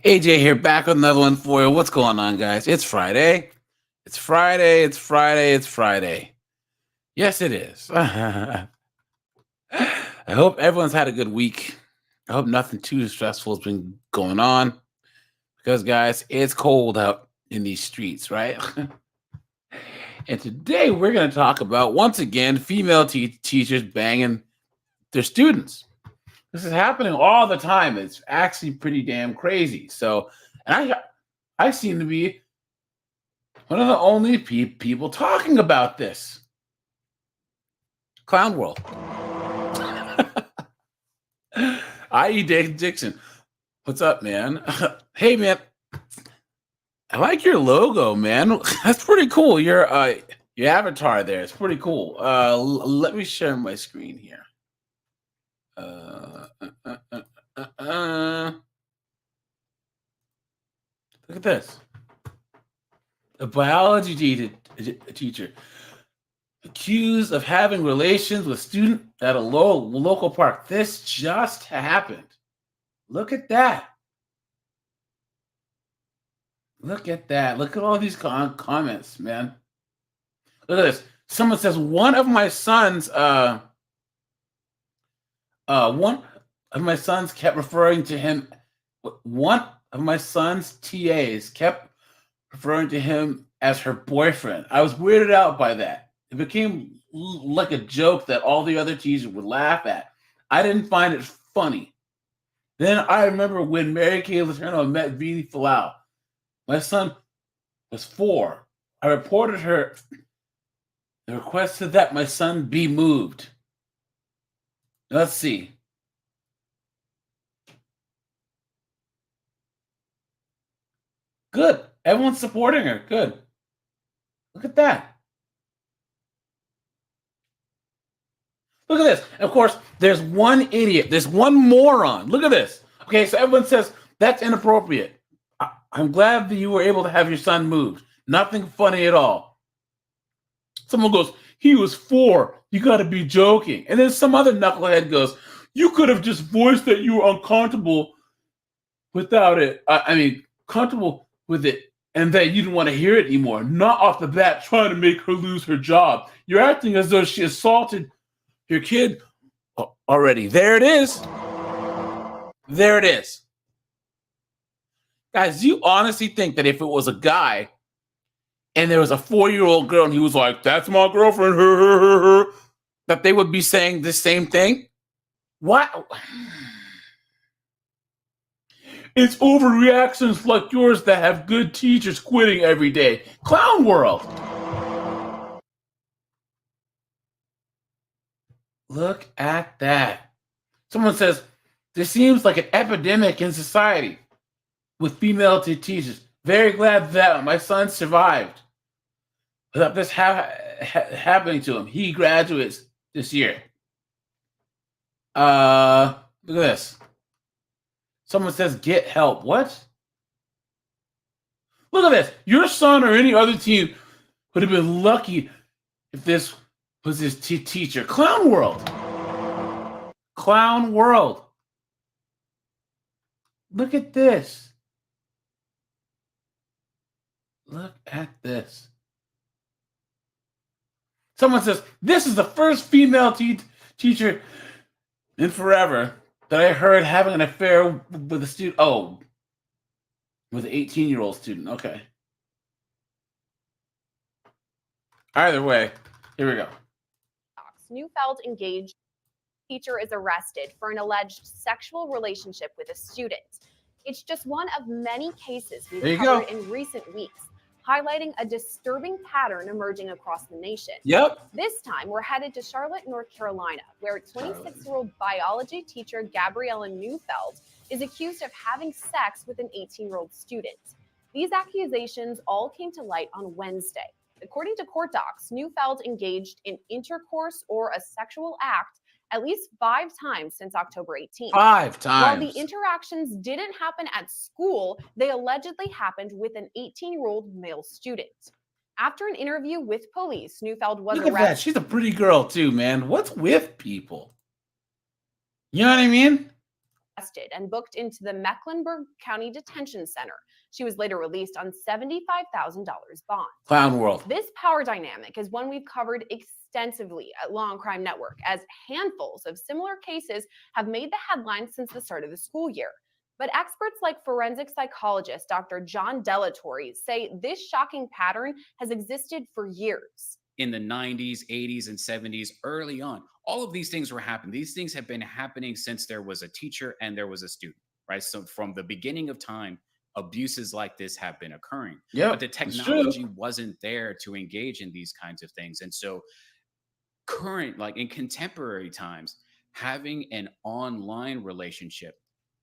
AJ here, back with another one for you. What's going on, guys? It's Friday. It's Friday. It's Friday. It's Friday. Yes, it is. I hope everyone's had a good week. I hope nothing too stressful has been going on because, guys, it's cold out in these streets, right? And today we're going to talk about, once again, female teachers banging their students. This is happening all the time. It's actually pretty damn crazy. So, and I seem to be one of the only people talking about this. Clown World. I.E. Dixon. What's up, man? Hey, man. I like your logo, man. That's pretty cool. Your avatar there. It's pretty cool. Let me share my screen here. Look at this. A biology teacher accused of having relations with student at a local park. This just happened. Look at that. Look at that. Look at all these comments, man. Look at this. Someone says one of my sons kept referring to him. One of my son's TAs kept referring to him as her boyfriend. I was weirded out by that. It became like a joke that all the other teachers would laugh at. I didn't find it funny. Then I remember when Mary Kay Letourneau met Vidi Falau. My son was 4. I reported her and requested that my son be moved. Let's see. Good. Everyone's supporting her. Good. Look at that. Look at this. And of course, there's one idiot. There's one moron. Look at this. Okay, so everyone says that's inappropriate. I'm glad that you were able to have your son moved. Nothing funny at all. Someone goes, he was 4. You got to be joking. And then some other knucklehead goes, you could have just voiced that you were uncomfortable without it. Comfortable with it and that you didn't want to hear it anymore. Not off the bat trying to make her lose her job. You're acting as though she assaulted your kid already. There it is. There it is. Guys, do you honestly think that if it was a guy and there was a 4-year-old girl and he was like, that's my girlfriend, her, that they would be saying the same thing? What? It's overreactions like yours that have good teachers quitting every day. Clown World. Look at that. Someone says, there seems like an epidemic in society with female teachers. Very glad that my son survived without this happening to him. He graduates this year. Look at this. Someone says, get help. What? Look at this. Your son or any other team would have been lucky if this was his teacher. Clown World. Clown World. Look at this. Look at this. Someone says, this is the first female teacher in forever that I heard having an affair with a student. Oh, with an 18-year-old student. Okay. Either way, here we go. Neufeld engaged teacher is arrested for an alleged sexual relationship with a student. It's just one of many cases we've covered in recent weeks, highlighting a disturbing pattern emerging across the nation. Yep. This time, we're headed to Charlotte, North Carolina, where 26-year-old biology teacher Gabriella Neufeld is accused of having sex with an 18-year-old student. These accusations all came to light on Wednesday. According to court docs, Neufeld engaged in intercourse or a sexual act at least 5 times since October 18th. 5 times. While the interactions didn't happen at school, they allegedly happened with an 18-year-old male student. After an interview with police, Neufeld was arrested. Look at that. She's a pretty girl too, man. What's with people? You know what I mean? arrested and booked into the Mecklenburg County Detention Center. She was later released on $75,000 bond. Clown world. This power dynamic is one we've covered extensively at Law and Crime Network, as handfuls of similar cases have made the headlines since the start of the school year. But experts like forensic psychologist Dr. John Delatorre say this shocking pattern has existed for years. In the 90s, 80s, and 70s, early on, all of these things were happening. These things have been happening since there was a teacher and there was a student, right? So from the beginning of time, abuses like this have been occurring. Yeah, but the technology wasn't there to engage in these kinds of things. And so like in contemporary times, having an online relationship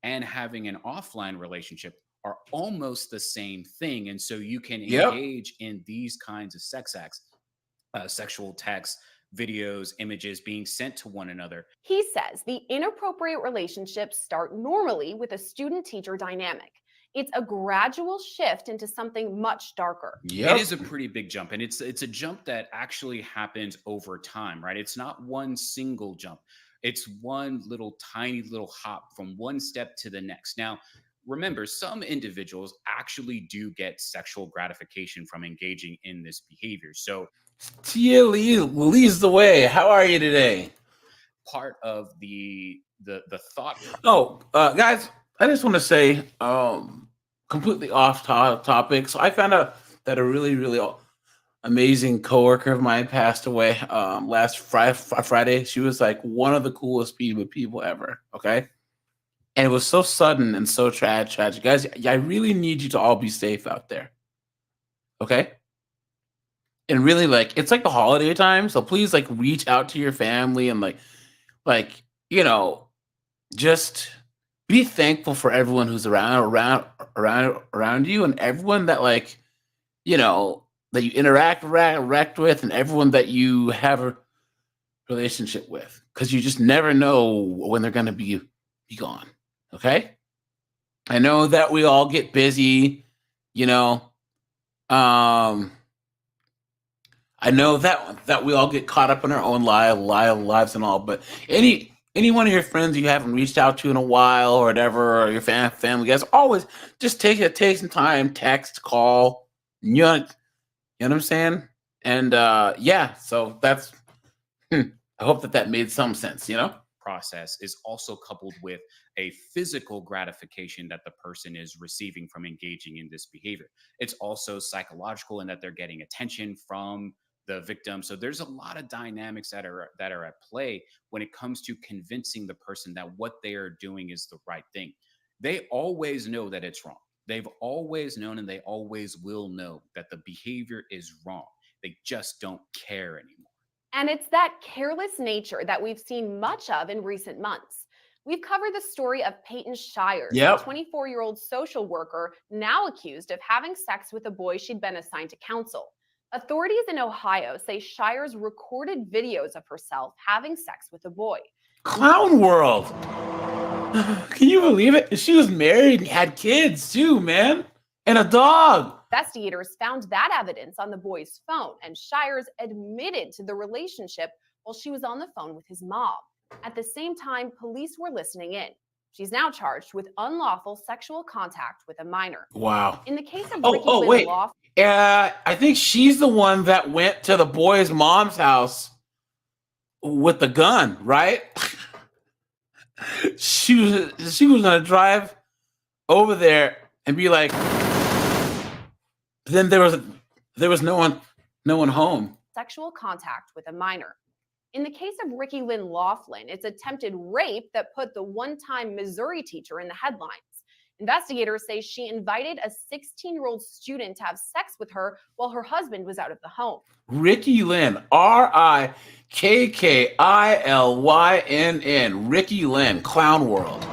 and having an offline relationship are almost the same thing. And so you can engage in these kinds of sex acts, sexual texts, videos, images being sent to one another. He says the inappropriate relationships start normally with a student-teacher dynamic. It's a gradual shift into something much darker. It is a pretty big jump, and it's a jump that actually happens over time, right? It's not one single jump. It's one tiny little hop from one step to the next. Now, remember, some individuals actually do get sexual gratification from engaging in this behavior. So Tia leads the way. How are you today? part of the thought. Oh, guys, I just want to say, completely off topic. So I found out that a really, really amazing coworker of mine passed away last Friday. She was like one of the coolest people ever. Okay. And it was so sudden and so tragic. Guys, I really need you to all be safe out there. Okay. And really, like, it's like the holiday time. So please, like, reach out to your family and just be thankful for everyone who's around you, and everyone that that you interact with, and everyone that you have a relationship with, because you just never know when they're gonna be gone. Okay, I know that we all get busy, I know that we all get caught up in our own lives and all, but any one of your friends you haven't reached out to in a while or whatever, or your family, guys, always just take some time, text, call, you know what I'm saying? And so that's I hope that made some sense, process is also coupled with a physical gratification that the person is receiving from engaging in this behavior. It's also psychological in that they're getting attention from the victim. So there's a lot of dynamics that are at play when it comes to convincing the person that what they are doing is the right thing. They always know that it's wrong. They've always known, and they always will know that the behavior is wrong. They just don't care anymore. And it's that careless nature that we've seen much of in recent months. We've covered the story of Peyton Shires, a 24-year-old social worker now accused of having sex with a boy she'd been assigned to counsel. Authorities in Ohio say Shires recorded videos of herself having sex with a boy. Clown world. Can you believe it? She was married and had kids too, man. And a dog. Investigators found that evidence on the boy's phone, and Shires admitted to the relationship while she was on the phone with his mom. At the same time, police were listening in. She's now charged with unlawful sexual contact with a minor. Wow. In the case of wait. I think she's the one that went to the boy's mom's house with the gun, right? She was gonna drive over there and be like, then there was no one home. Sexual contact with a minor. In the case of Ricky Lynn Laughlin, it's attempted rape that put the one-time Missouri teacher in the headlines. Investigators say she invited a 16-year-old student to have sex with her while her husband was out of the home. Ricky Lynn, RIKKILYNN, Ricky Lynn, Clown World.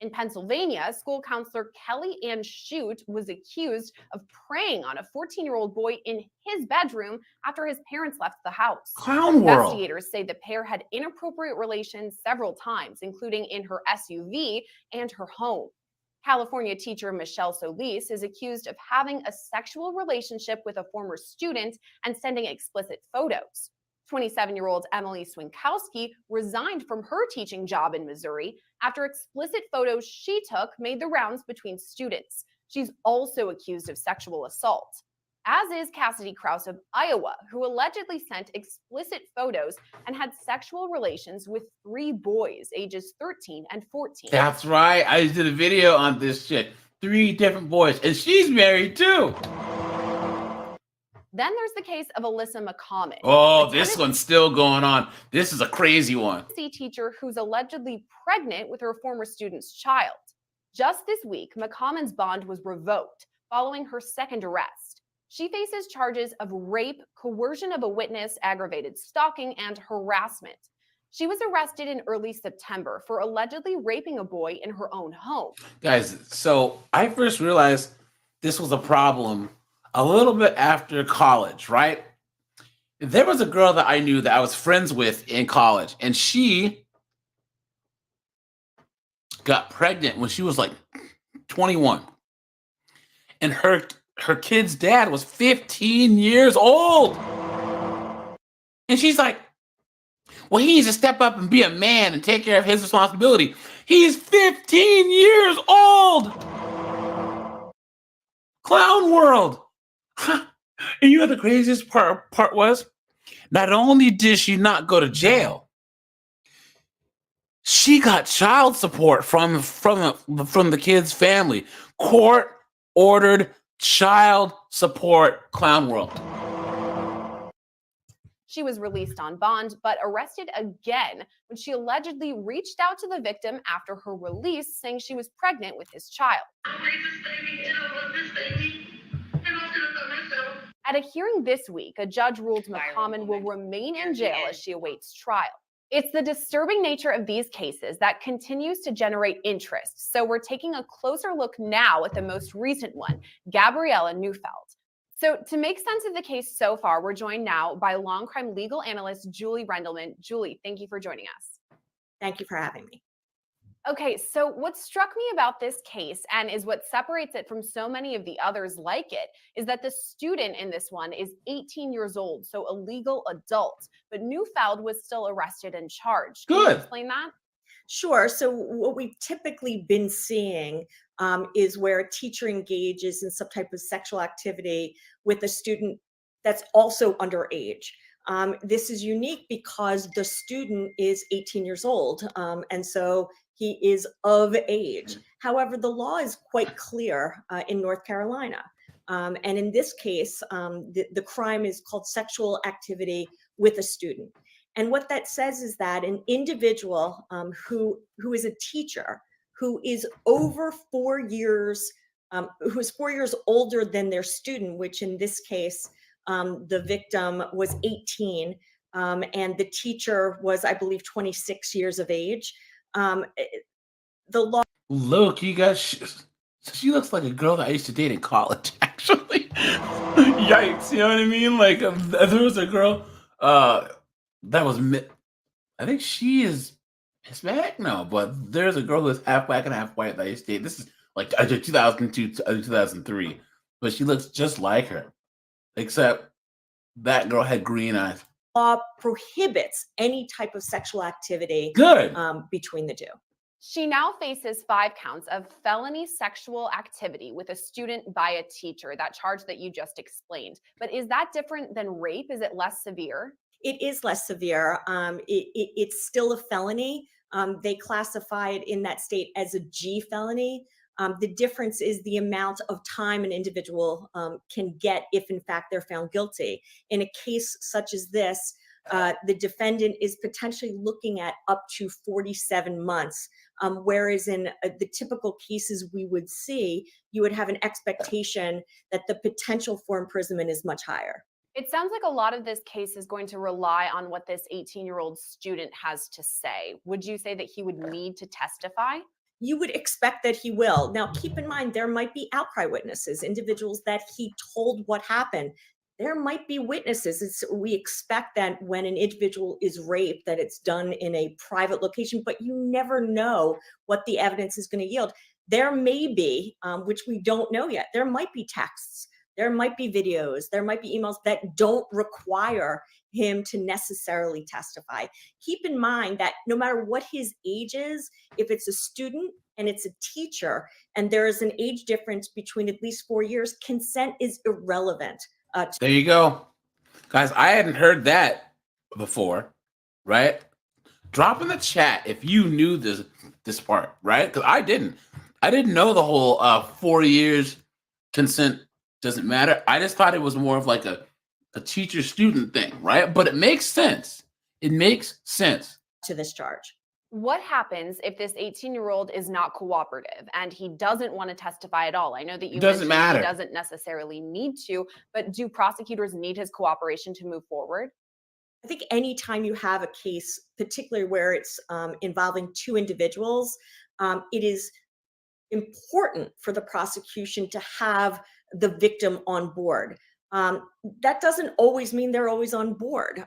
In Pennsylvania, school counselor Kelly Ann Shute was accused of preying on a 14-year-old boy in his bedroom after his parents left the house. Clown World. Investigators say the pair had inappropriate relations several times, including in her SUV and her home. California teacher Michelle Solis is accused of having a sexual relationship with a former student and sending explicit photos. 27-year-old Emily Swinkowski resigned from her teaching job in Missouri after explicit photos she took made the rounds between students. She's also accused of sexual assault. As is Cassidy Krause of Iowa, who allegedly sent explicit photos and had sexual relations with 3 boys, ages 13 and 14. That's right. I did a video on this shit. 3 different boys, and she's married too. Then there's the case of Alyssa McCommon. Oh, this one's still going on. This is a crazy one. A teacher who's allegedly pregnant with her former student's child. Just this week, McCommon's bond was revoked following her second arrest. She faces charges of rape, coercion of a witness, aggravated stalking, and harassment. She was arrested in early September for allegedly raping a boy in her own home. Guys, so I first realized this was a problem a little bit after college, right? There was a girl that I knew that I was friends with in college, and she got pregnant when she was like 21. And her kid's dad was 15 years old. And she's like, well, he needs to step up and be a man and take care of his responsibility. He's 15 years old. Clown world. And you know the craziest part was, not only did she not go to jail, she got child support from the kid's family. Court ordered child support. Clown world. She was released on bond, but arrested again when she allegedly reached out to the victim after her release, saying she was pregnant with his child. At a hearing this week, a judge ruled McCommon will remain in jail as she awaits trial. It's the disturbing nature of these cases that continues to generate interest. So we're taking a closer look now at the most recent one, Gabriella Neufeld. So to make sense of the case so far, we're joined now by law and crime legal analyst Julie Rendelman. Julie, thank you for joining us. Thank you for having me. Okay, so what struck me about this case, and is what separates it from so many of the others like it, is that the student in this one is 18 years old, so a legal adult, but Neufeld was still arrested and charged. Can you explain that? Sure. So what we've typically been seeing is where a teacher engages in some type of sexual activity with a student that's also underage. This is unique because the student is 18 years old, and so he is of age. However, the law is quite clear in North Carolina. And in this case, the crime is called sexual activity with a student. And what that says is that an individual who is a teacher, who is over 4 years, who is 4 years older than their student, which in this case, the victim was 18, and the teacher was, I believe, 26 years of age. The law. Look, you guys, she looks like a girl that I used to date in college, actually. Yikes, you know what I mean? Like, there was a girl that was, I think she is Hispanic? No, but there's a girl who's half black and half white that I used to date. This is like 2002, 2003. But she looks just like her, except that girl had green eyes. Law prohibits any type of sexual activity between the two. She now faces 5 counts of felony sexual activity with a student by a teacher, that charge that you just explained. But is that different than rape? Is it less severe? It is less severe. It's still a felony. They classify it in that state as a G felony. The difference is the amount of time an individual can get if, in fact, they're found guilty. In a case such as this, the defendant is potentially looking at up to 47 months, whereas in the typical cases we would see, you would have an expectation that the potential for imprisonment is much higher. It sounds like a lot of this case is going to rely on what this 18-year-old student has to say. Would you say that he would need to testify? You would expect that he will. Now, keep in mind, there might be outcry witnesses, individuals that he told what happened. There might be witnesses. We expect that when an individual is raped, that it's done in a private location, but you never know what the evidence is going to yield. There may be, which we don't know yet, there might be texts. There might be videos, there might be emails that don't require him to necessarily testify. Keep in mind that no matter what his age is, if it's a student and it's a teacher, and there is an age difference between at least 4 years, consent is irrelevant. There you go. Guys, I hadn't heard that before, right? Drop in the chat if you knew this part, right? Because I didn't. I didn't know the whole 4 years consent doesn't matter. I just thought it was more of like a teacher-student thing, right? But it makes sense. It makes sense. To this charge. What happens if this 18-year-old is not cooperative and he doesn't want to testify at all? I know that you Doesn't mentioned matter. he doesn't necessarily need to, but do prosecutors need his cooperation to move forward? I think anytime you have a case, particularly where it's involving two individuals, it is important for the prosecution to have the victim on board. That doesn't always mean they're always on board.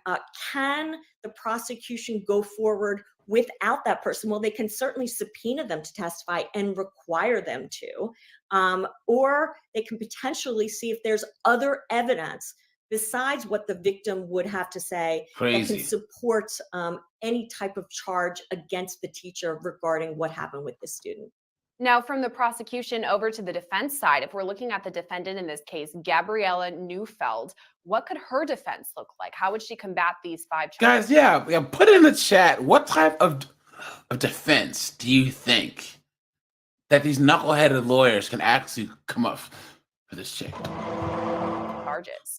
Can the prosecution go forward without that person? Well, they can certainly subpoena them to testify and require them to, or they can potentially see if there's other evidence besides what the victim would have to say that Crazy. can support any type of charge against the teacher regarding what happened with the student. Now, from the prosecution over to the defense side, if we're looking at the defendant in this case, Gabriella Neufeld, what could her defense look like? How would she combat these 5 charges? Guys, yeah, put it in the chat. What type of defense do you think that these knuckleheaded lawyers can actually come up for this chick? Charges.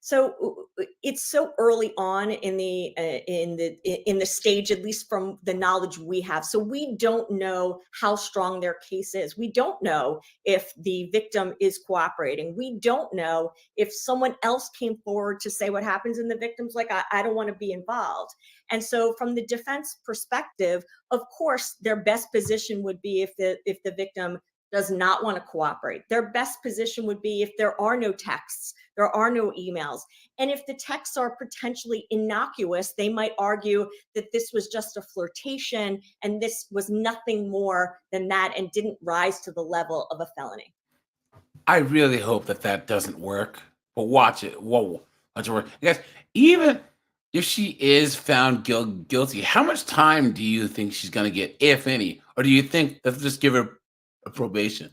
So it's so early on in the stage, at least from the knowledge we have. So we don't know how strong their case is. We don't know if the victim is cooperating. We don't know if someone else came forward to say what happens and the victim's like, I don't want to be involved. And so from the defense perspective, of course, their best position would be if the victim does not want to cooperate. Their best position would be if there are no texts, there are no emails. And if the texts are potentially innocuous, they might argue that this was just a flirtation and this was nothing more than that and didn't rise to the level of a felony. I really hope that doesn't work. But watch it. Whoa. Watch it work. Guys, even if she is found guilty, how much time do you think she's going to get, if any? Or do you think they'll just give her a probation?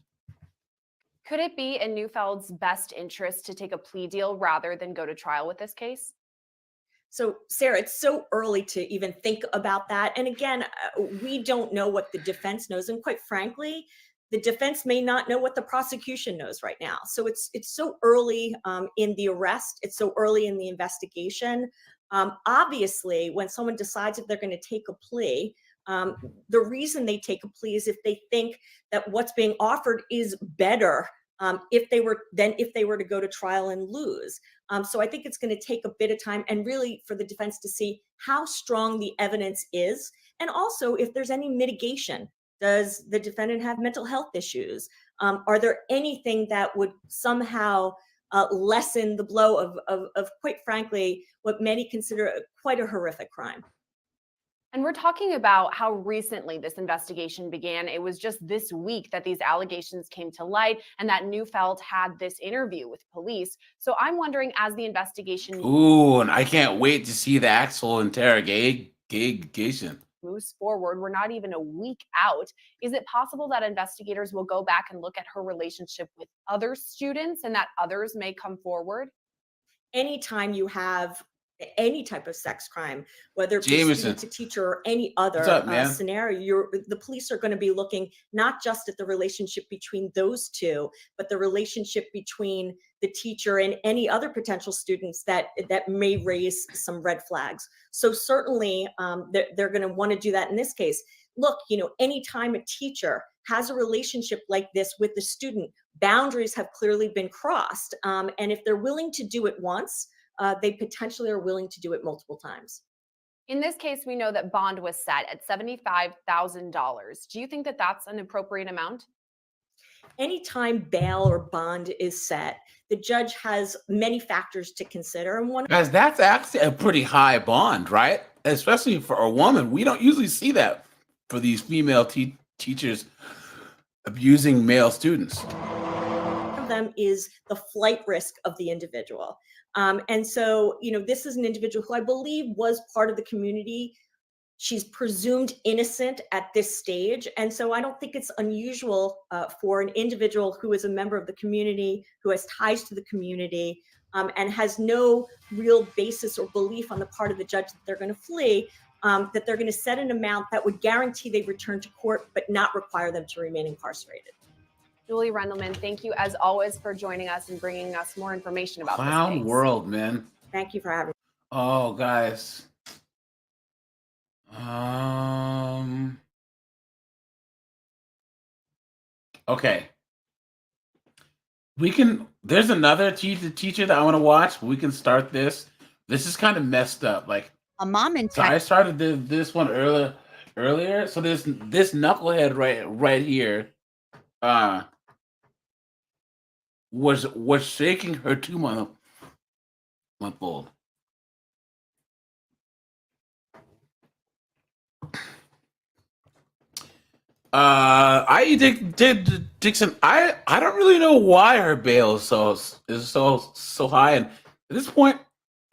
Could it be in Neufeld's best interest to take a plea deal rather than go to trial with this case? So, Sarah, it's so early to even think about that. And again, we don't know what the defense knows. And quite frankly, the defense may not know what the prosecution knows right now. So it's so early in the arrest. It's so early in the investigation. Obviously, when someone decides if they're going to take a plea, the reason they take a plea is if they think that what's being offered is better if they were to go to trial and lose. So I think it's going to take a bit of time and really for the defense to see how strong the evidence is. And also if there's any mitigation. Does the defendant have mental health issues? Are there anything that would somehow lessen the blow of quite frankly, what many consider quite a horrific crime? And we're talking about how recently this investigation began. It was just this week that these allegations came to light and that Neufeld had this interview with police. So I'm wondering, as the investigation Ooh, and I can't wait to see the actual interrogation moves forward, we're not even a week out. Is it possible that investigators will go back and look at her relationship with other students and that others may come forward? Anytime you have any type of sex crime, whether it be Jameson. student to teacher or any other What's up, man? scenario, the police are going to be looking not just at the relationship between those two, but the relationship between the teacher and any other potential students that may raise some red flags. So certainly they're going to want to do that in this case. Look, anytime a teacher has a relationship like this with the student, boundaries have clearly been crossed. And if they're willing to do it once, they potentially are willing to do it multiple times. In this case, we know that bond was set at $75,000. Do you think that that's an appropriate amount? Anytime bail or bond is set, the judge has many factors to consider. And one, Guys, that's actually a pretty high bond, right? Especially for a woman. We don't usually see that for these female teachers abusing male students. of them postpartum is the flight risk of the individual. And so, this is an individual who I believe was part of the community. She's presumed innocent at this stage. And so I don't think it's unusual for an individual who is a member of the community, who has ties to the community, and has no real basis or belief on the part of the judge that they're going to flee, that they're going to set an amount that would guarantee they return to court, but not require them to remain incarcerated. Julie Rendelman, thank you as always for joining us and bringing us more information about this Clown case. world, man. Thank you for having me. Oh, guys. Okay. There's another teacher that I want to watch. We can start this. This is kind of messed up. Like, A mom in so I Texas. started this one earlier. So this knucklehead right here was shaking her 2-month-old. Dixon. I don't really know why her bail is so high, and at this point,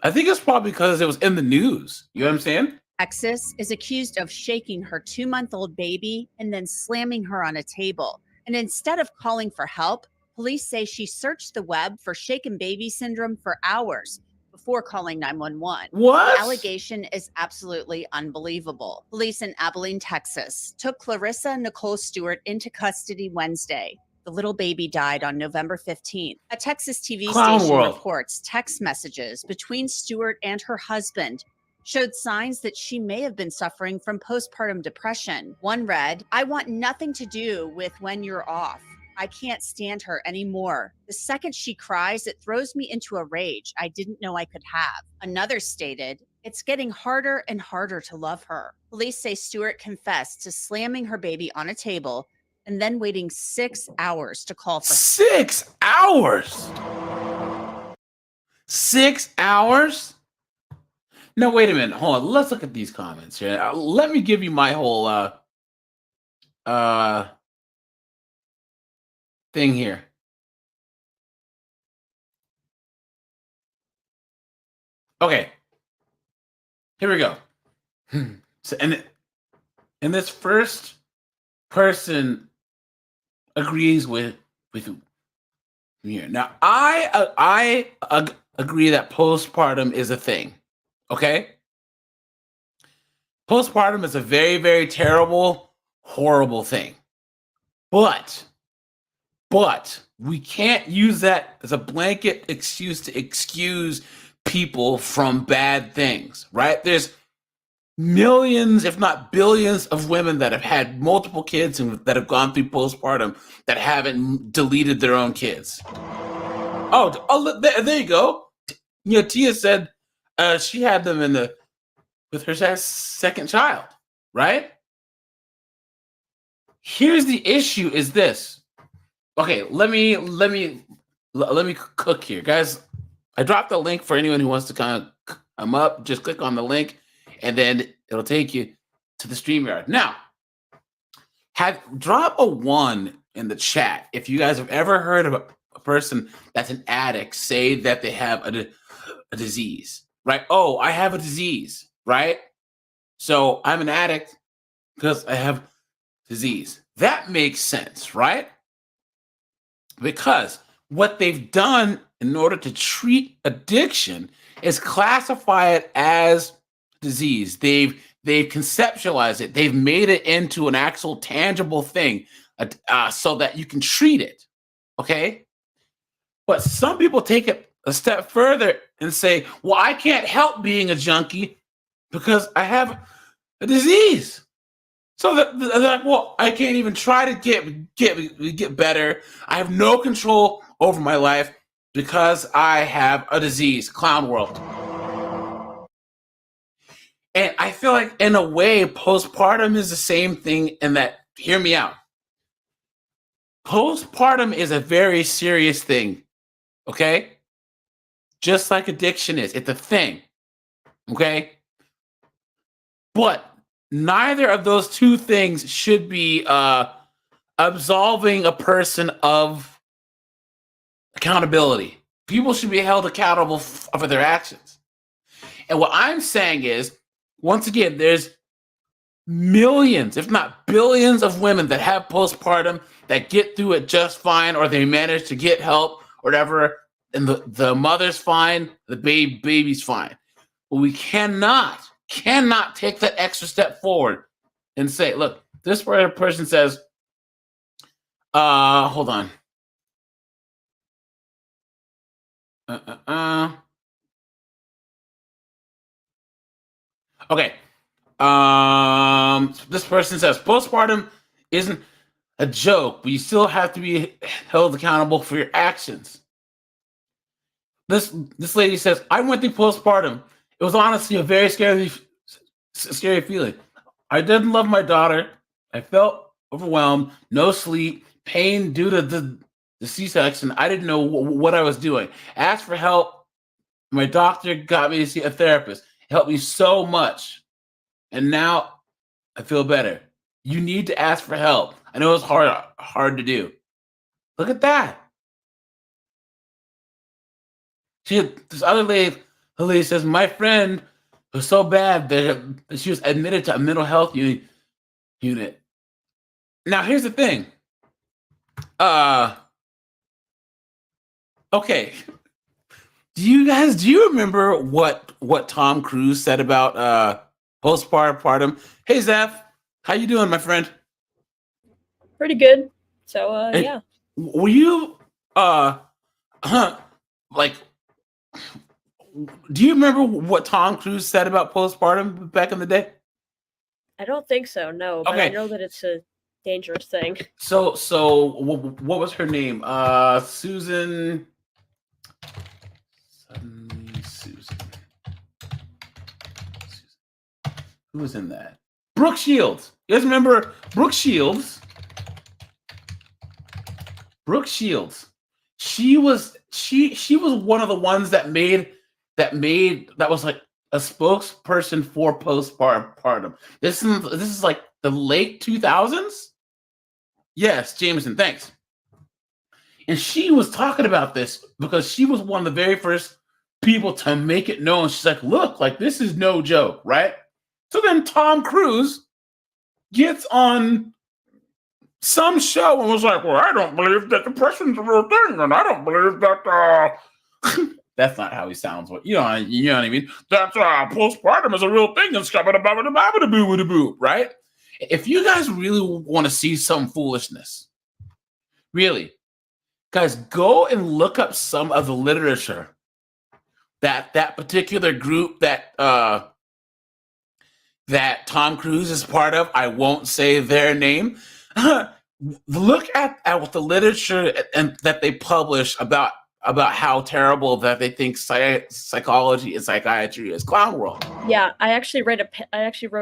I think it's probably because it was in the news. You know what I'm saying? Texas is accused of shaking her 2-month-old baby and then slamming her on a table. And instead of calling for help, police say she searched the web for shaken baby syndrome for hours before calling 911. What? The allegation is absolutely unbelievable. Police in Abilene, Texas, took Clarissa Nicole Stewart into custody Wednesday. The little baby died on November 15th. A Texas TV Clown station world. reports text messages between Stewart and her husband showed signs that she may have been suffering from postpartum depression. One read, "I want nothing to do with when you're off. I can't stand her anymore. The second she cries, it throws me into a rage I didn't know I could have." Another stated, "It's getting harder and harder to love her." Police say Stewart confessed to slamming her baby on a table and then waiting 6 hours to call for 6 hours. 6 hours? No, wait a minute. Hold on. Let's look at these comments here. Let me give you my whole thing here. Okay. Here we go. So, and this first person agrees with me. Now, I agree that postpartum is a thing. Okay? Postpartum is a very, very terrible, horrible thing. But we can't use that as a blanket excuse to excuse people from bad things, right? There's millions, if not billions, of women that have had multiple kids and that have gone through postpartum that haven't deleted their own kids. Oh, there you go. Tia said she had them with her second child, right? Here's the issue: is this? Okay, let me cook here, guys. I dropped the link for anyone who wants to kind of come up. Just click on the link, and then it'll take you to the StreamYard. Now, drop a 1 in the chat if you guys have ever heard of a person that's an addict say that they have a disease, right? Oh, I have a disease, right? So I'm an addict because I have disease. That makes sense, right? Because what they've done in order to treat addiction is classify it as disease. They've conceptualized it. They've made it into an actual tangible thing so that you can treat it, okay? But some people take it a step further and say, well, I can't help being a junkie because I have a disease. So they're like, well, I can't even try to get better. I have no control over my life because I have a disease. Clown world. And I feel like, in a way, postpartum is the same thing in that, hear me out. Postpartum is a very serious thing, okay? Just like addiction is. It's a thing, okay? But neither of those two things should be absolving a person of accountability. People should be held accountable for their actions. And what I'm saying is, once again, there's millions, if not billions, of women that have postpartum that get through it just fine, or they manage to get help, or whatever, and the mother's fine, the baby's fine. But we cannot take that extra step forward and say, look, this person says, hold on. Okay. This person says postpartum isn't a joke, but you still have to be held accountable for your actions. This lady says, I went through postpartum. It was honestly a very scary feeling. I didn't love my daughter. I felt overwhelmed, no sleep, pain due to the C-section. I didn't know what I was doing. I asked for help. My doctor got me to see a therapist. It helped me so much. And now I feel better. You need to ask for help. I know it's hard to do. Look at that. This other lady says, my friend was so bad that she was admitted to a mental health unit. Now, here's the thing. Okay. Do you remember what Tom Cruise said about postpartum? Hey, Zeph, how you doing, my friend? Pretty good. So, Hey, yeah. were you like, do you remember what Tom Cruise said about postpartum back in the day? I don't think so, no, but I Okay. know that it's a dangerous thing. So what was her name? Susan. Who was in that? Brooke Shields. You guys remember Brooke Shields? Brooke Shields. She was one of the ones that was like a spokesperson for postpartum. This is like the late 2000s. Yes, Jameson, thanks. And she was talking about this because she was one of the very first people to make it known. She's like, look, like this is no joke, right? So then Tom Cruise gets on some show and was like, well, I don't believe that depression's a real thing, and I don't believe that that's not how he sounds. You know what I mean? That's postpartum is a real thing, and right? If you guys really want to see some foolishness, really, guys, go and look up some of the literature that particular group that Tom Cruise is part of. I won't say their name. Look at what the literature and that they publish about how terrible that they think psychology and psychiatry is. Clown world. Yeah, I actually wrote a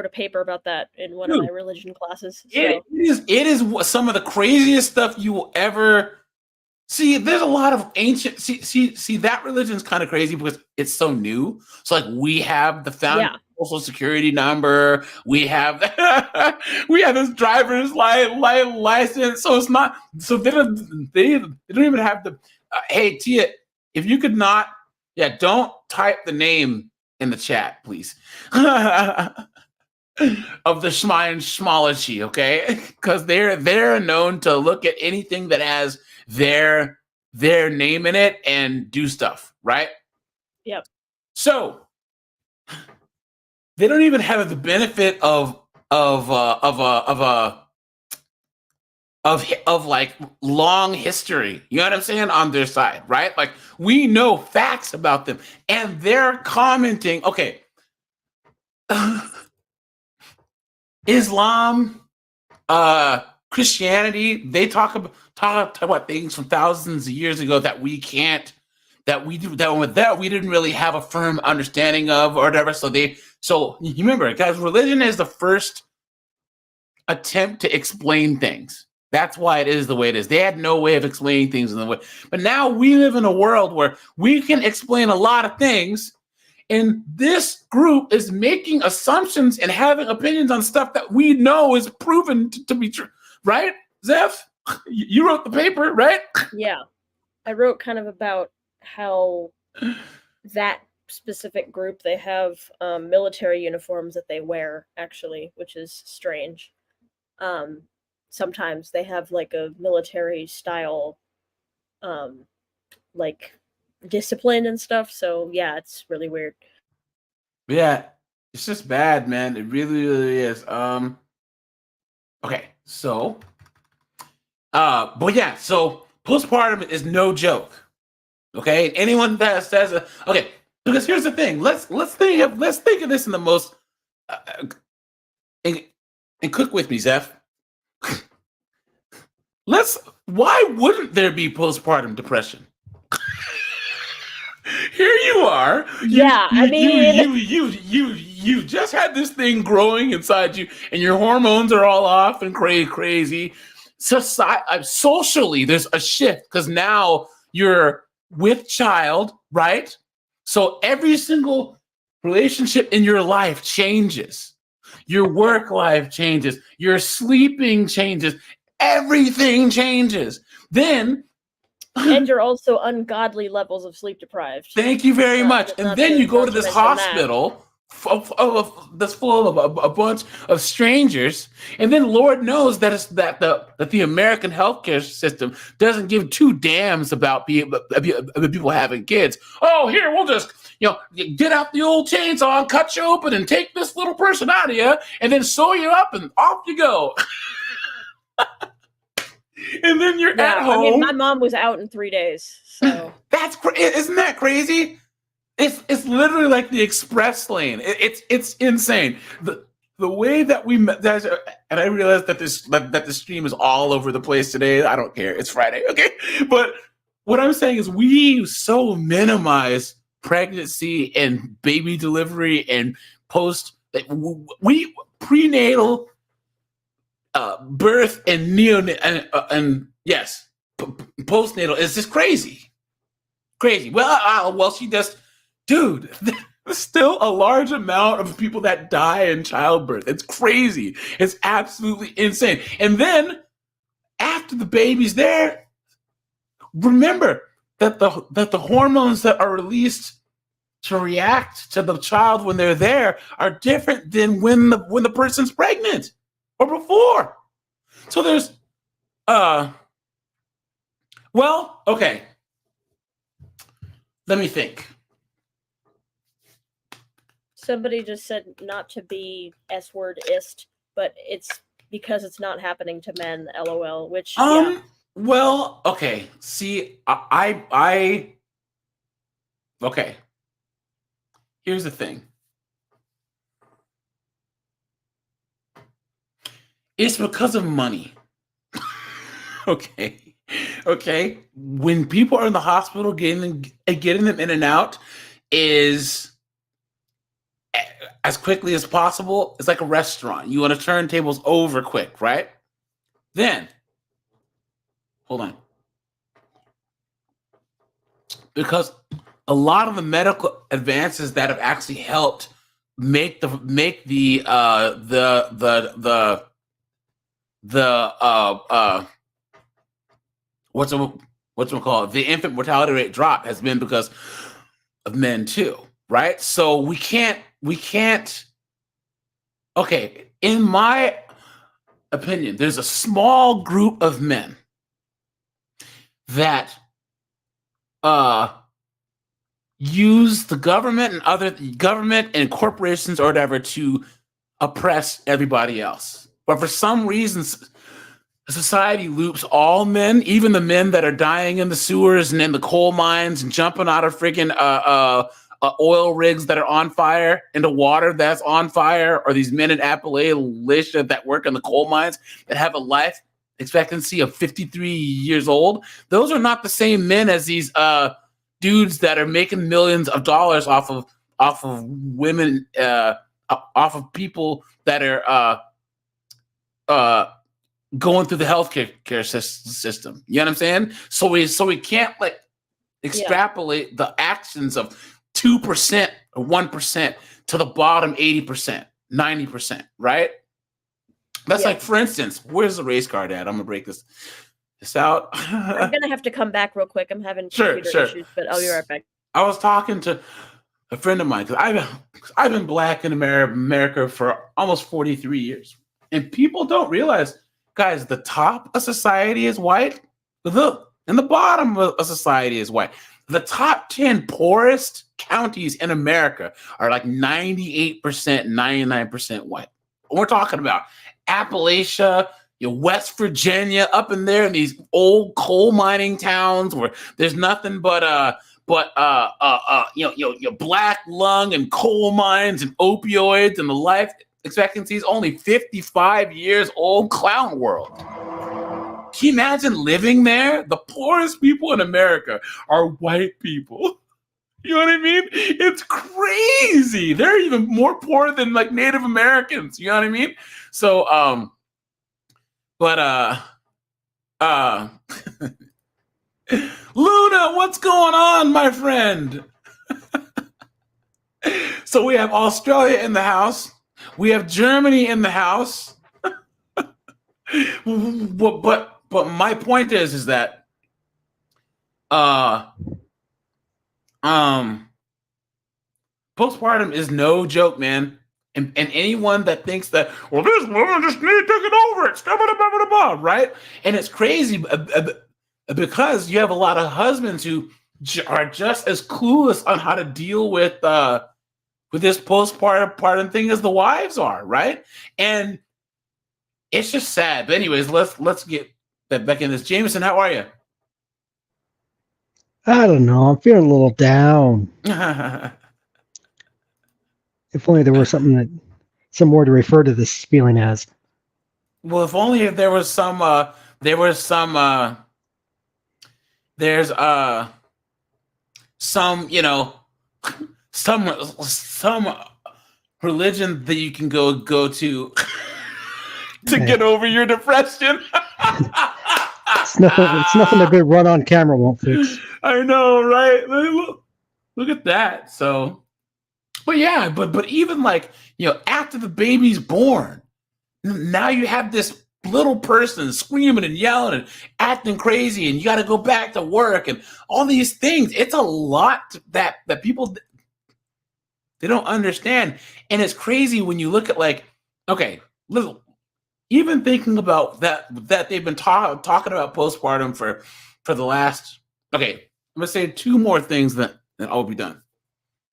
paper about that in one of my religion classes. So. It is some of the craziest stuff you will ever see. There's a lot of ancient see that religion is kind of crazy because it's so new. So like we have the Social Security number, we have this driver's license. So it's not. So they don't even have the. Hey Tia, if you could not, don't type the name in the chat, please. Of the Schmology, okay? Because they're known to look at anything that has their name in it and do stuff, right? Yep. So they don't even have the benefit of like long history, you know what I'm saying, on their side, right? Like we know facts about them, and they're commenting. Okay, Islam, Christianity, they talk about things from thousands of years ago that we didn't really have a firm understanding of or whatever. So you remember, guys, religion is the first attempt to explain things. That's why it is the way it is. They had no way of explaining things in the way. But now we live in a world where we can explain a lot of things, and this group is making assumptions and having opinions on stuff that we know is proven to be true. Right, Zeph? You wrote the paper, right? Yeah. I wrote kind of about how that specific group, they have military uniforms that they wear, actually, which is strange. Sometimes they have like a military style like discipline and stuff. So yeah, it's really weird. Yeah, it's just bad, man. It really, really is. Okay, so but yeah, so postpartum is no joke. Okay, anyone that says okay, because here's the thing. Let's think of this in the most and, and cook with me, Zeph. Why wouldn't there be postpartum depression? Here you are. You just had this thing growing inside you, and your hormones are all off and crazy. Socially, there's a shift because now you're with child, right? So every single relationship in your life changes. Your work life changes. Your sleeping changes. Everything changes. Then and you're also ungodly levels of sleep deprived. Thank you very much. And then you go to this hospital that's full of a bunch of strangers, and then Lord knows that the American healthcare system doesn't give two damns about people having kids. Oh, here we'll just get out the old chainsaw and cut you open and take this little person out of you, and then sew you up and off you go. And then you're at home. I mean, my mom was out in 3 days, so isn't that crazy? It's literally like the express lane. It's insane. The way that we met, and I realize that the stream is all over the place today. I don't care. It's Friday, okay? But what I'm saying is we so minimize pregnancy and baby delivery and prenatal birth and neonatal and yes, postnatal is just crazy. Well, she just. Dude, there's still a large amount of people that die in childbirth. It's crazy. It's absolutely insane. And then after the baby's there, remember that the hormones that are released to react to the child when they're there are different than when the person's pregnant or before. So there's well, okay. Let me think. Somebody just said not to be S-word-ist, but it's because it's not happening to men, LOL, which yeah. Well, okay. See, I okay. Here's the thing. It's because of money. Okay. When people are in the hospital, getting them in and out is as quickly as possible. It's like a restaurant. You want to turn tables over quick, right? Then, hold on. Because a lot of the medical advances that have actually helped make the the infant mortality rate drop has been because of men too, right? So we can't. Okay, in my opinion, there's a small group of men that use the government and corporations or whatever to oppress everybody else. But for some reason, society loops all men, even the men that are dying in the sewers and in the coal mines and jumping out of freaking oil rigs that are on fire into water that's on fire, or these men in Appalachia that work in the coal mines that have a life expectancy of 53 years old. Those are not the same men as these dudes that are making millions of dollars off of women, off of people that are going through the healthcare system. You know what I'm saying? So we can't like extrapolate the actions of 2% or 1% to the bottom 80%, 90%, right? That's like, for instance, where's the race card at? I'm gonna break this. this out. I'm gonna have to come back real quick. I'm having Sure, computer sure. issues, but I'll be right back. I was talking to a friend of mine because I've been black in America for almost 43 years, and people don't realize, guys, the top of society is white, and the bottom of society is white. The top 10 poorest counties in America are like 98%, 99% white. We're talking about Appalachia, West Virginia, up in there in these old coal mining towns where there's nothing but your black lung and coal mines and opioids, and the life expectancy is only 55 years old. Clown world. Can you imagine living there? The poorest people in America are white people. You know what I mean? It's crazy. They're even more poor than like Native Americans. You know what I mean? So, Luna, what's going on, my friend? So we have Australia in the house. We have Germany in the house. But my point is that postpartum is no joke, man. And anyone that thinks that, well, this woman just need to take it over it, blah, blah, blah, right? And it's crazy because you have a lot of husbands who are just as clueless on how to deal with this postpartum thing as the wives are, right? And it's just sad. But anyways, let's get back in this. Jameson, how are you? I don't know. I'm feeling a little down. If only there was some more to refer to this feeling as. Well, if only if there was some some religion that you can go to to get over your depression. It's nothing a good run on camera won't fix. I know, right? Look at that. So, but yeah, but even like, after the baby's born, now you have this little person screaming and yelling and acting crazy, and you got to go back to work and all these things. It's a lot that people, they don't understand. And it's crazy when you look at like, okay, even thinking about that they've been talking about postpartum for the last, okay, I'm gonna say two more things that I'll be done.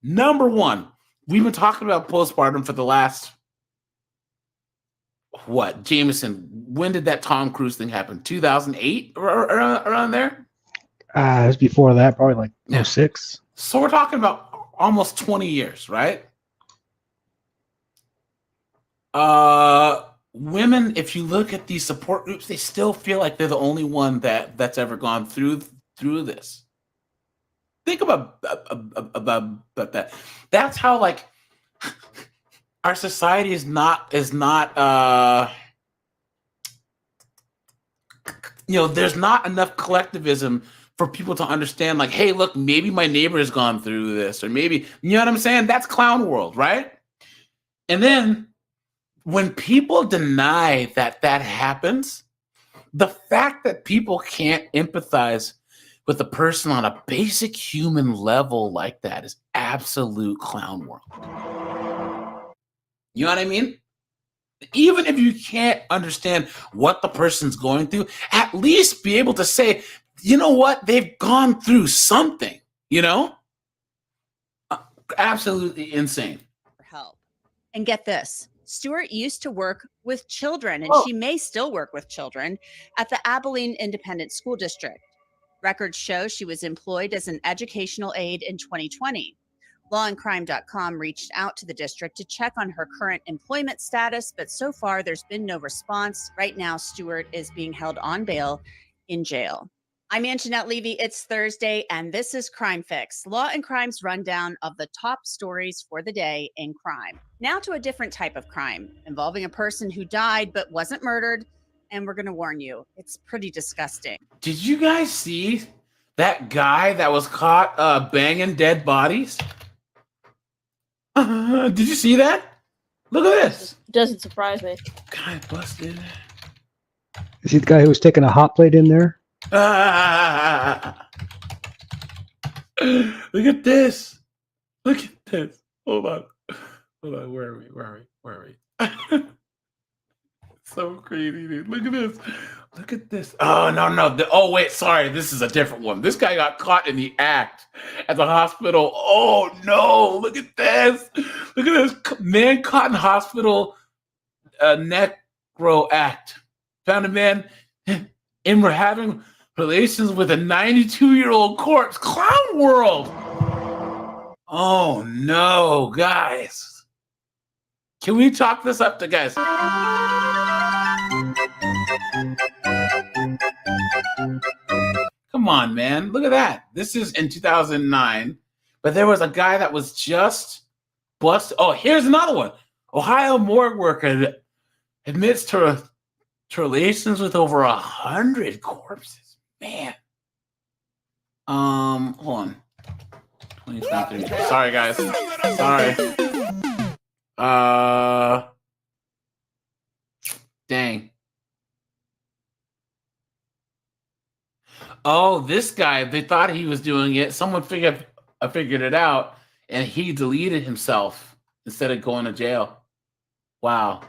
Number one, we've been talking about postpartum for the last, what, Jameson, when did that Tom Cruise thing happen? 2008 or around there? It was before that, probably like 06. So we're talking about almost 20 years, right? Women, if you look at these support groups, they still feel like they're the only one that's ever gone through this. Think about that. That's how like our society is not there's not enough collectivism for people to understand, like, hey, look, maybe my neighbor has gone through this, or maybe, you know what I'm saying? That's clown world, right? And then when people deny that happens, the fact that people can't empathize with a person on a basic human level like that is absolute clown world. You know what I mean? Even if you can't understand what the person's going through, at least be able to say, you know what? They've gone through something, Absolutely insane. Help. And get this. Stewart used to work with children, and she may still work with children at the Abilene Independent School District. Records show she was employed as an educational aide in 2020. Lawandcrime.com reached out to the district to check on her current employment status, but so far there's been no response. Right now, Stewart is being held on bail in jail. I'm Anjanette Levy. It's Thursday, and this is Crime Fix, Law and Crime's rundown of the top stories for the day in crime. Now to a different type of crime involving a person who died but wasn't murdered, and we're going to warn you, it's pretty disgusting. Did you guys see that guy that was caught banging dead bodies? Did you see that? Look at this. Doesn't surprise me. Guy busted. Is he the guy who was taking a hot plate in there? Look at this. Look at this. Hold on. Where are we? So crazy, dude. Look at this. Look at this. Oh, no. Oh, wait. Sorry. This is a different one. This guy got caught in the act at the hospital. Oh, no. Look at this. Look at this. Man caught in hospital necro act. Found a man and we're having relations with a 92-year-old corpse. Clown world. Oh, no, guys. Can we talk this up to guys? Come on, man. Look at that. This is in 2009. But there was a guy that was just busted. Oh, here's another one. Ohio morgue worker admits to relations with over 100 corpses. Man. Hold on. 2023. Sorry, guys. Sorry. Dang. Oh, this guy, they thought he was doing it. Someone figured it out, and he deleted himself instead of going to jail. Wow.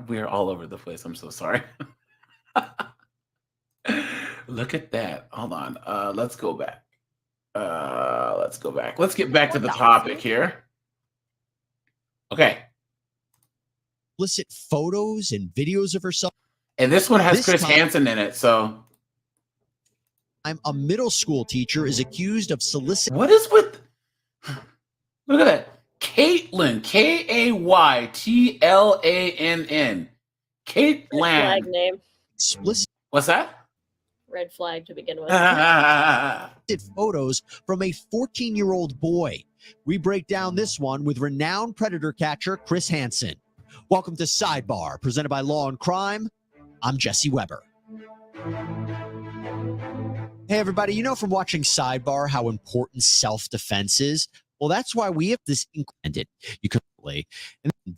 We're all over the place. I'm so sorry. Look at that. Hold on. Let's go back. Let's get back to the topic here. Okay. Explicit photos and videos of herself. And this one has This Chris time- Hansen in it, so. A middle school teacher is accused of soliciting. What is with... Look at that. Caitlin. Kaytlann. Red flag Caitlin. name. Explicit What's that? Red flag to begin with. photos from a 14-year-old boy. We break down this one with renowned predator catcher Chris Hansen. Welcome to Sidebar, presented by Law and Crime. I'm Jesse Weber. Hey, everybody, you know from watching Sidebar how important self-defense is? Well, that's why we have this included. You could play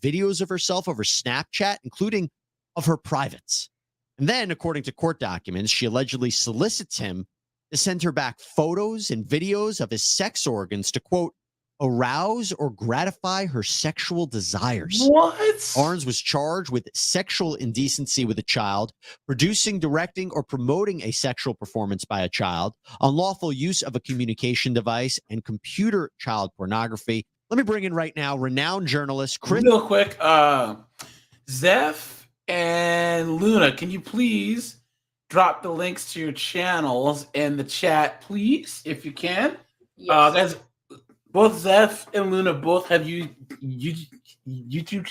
videos of herself over Snapchat, including of her privates. And then, according to court documents, she allegedly solicits him to send her back photos and videos of his sex organs to, quote, arouse or gratify her sexual desires. What? Barnes was charged with sexual indecency with a child, producing, directing, or promoting a sexual performance by a child, unlawful use of a communication device, and computer child pornography. Let me bring in right now renowned journalist Chris. Real quick, Zeph and Luna, can you please drop the links to your channels in the chat, please, if you can? Yes. Guys, both Zeph and Luna both have YouTube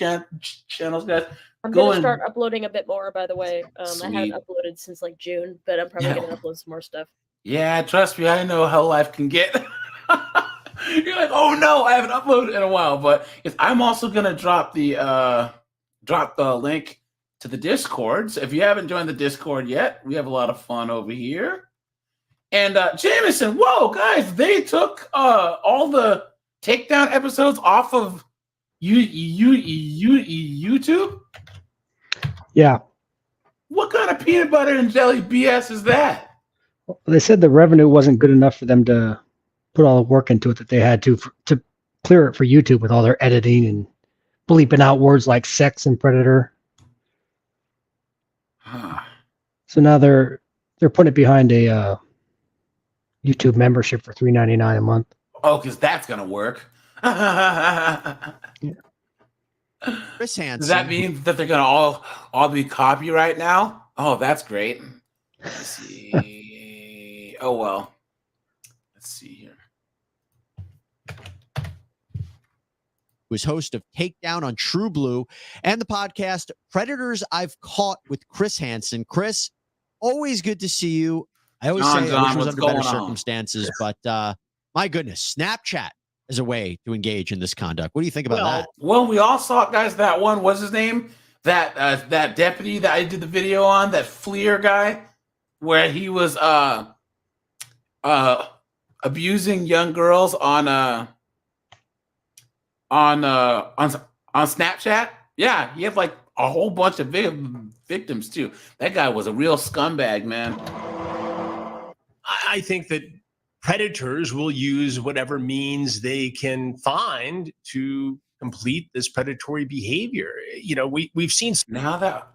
channels, guys. I'm go going to and- start uploading a bit more, by the way. I Sweet. haven't uploaded since like June, but I'm probably Yeah. going to upload some more stuff. Yeah, trust me, I know how life can get. You're like, oh no, I haven't uploaded in a while. But I'm also gonna drop the link to the Discord. So if you haven't joined the Discord yet, we have a lot of fun over here. And Jameson, whoa, guys, they took all the takedown episodes off of YouTube. Yeah. What kind of peanut butter and jelly BS is that? They said the revenue wasn't good enough for them to put all the work into it that they had to clear it for YouTube with all their editing and bleeping out words like sex and predator. Huh. So now they're putting it behind a YouTube membership for $3.99 a month. Oh, because that's gonna work. Chris Hansen. Does that mean that they're gonna all be copyright now? Oh, that's great. Let's see. Oh well. Let's see here. was host of Takedown on True Blue and the podcast Predators I've Caught with Chris Hansen. Chris, always good to see you. I always say I wish it was what's under better going on? circumstances, but my goodness, Snapchat is a way to engage in this conduct. What do you think about that? Well, we all saw, guys, that one, what's his name? That deputy that I did the video on, that Fleer guy, where he was abusing young girls on Snapchat. Yeah, he had like a whole bunch of victims too. That guy was a real scumbag, man. I think that predators will use whatever means they can find to complete this predatory behavior. You know, we've seen. Now that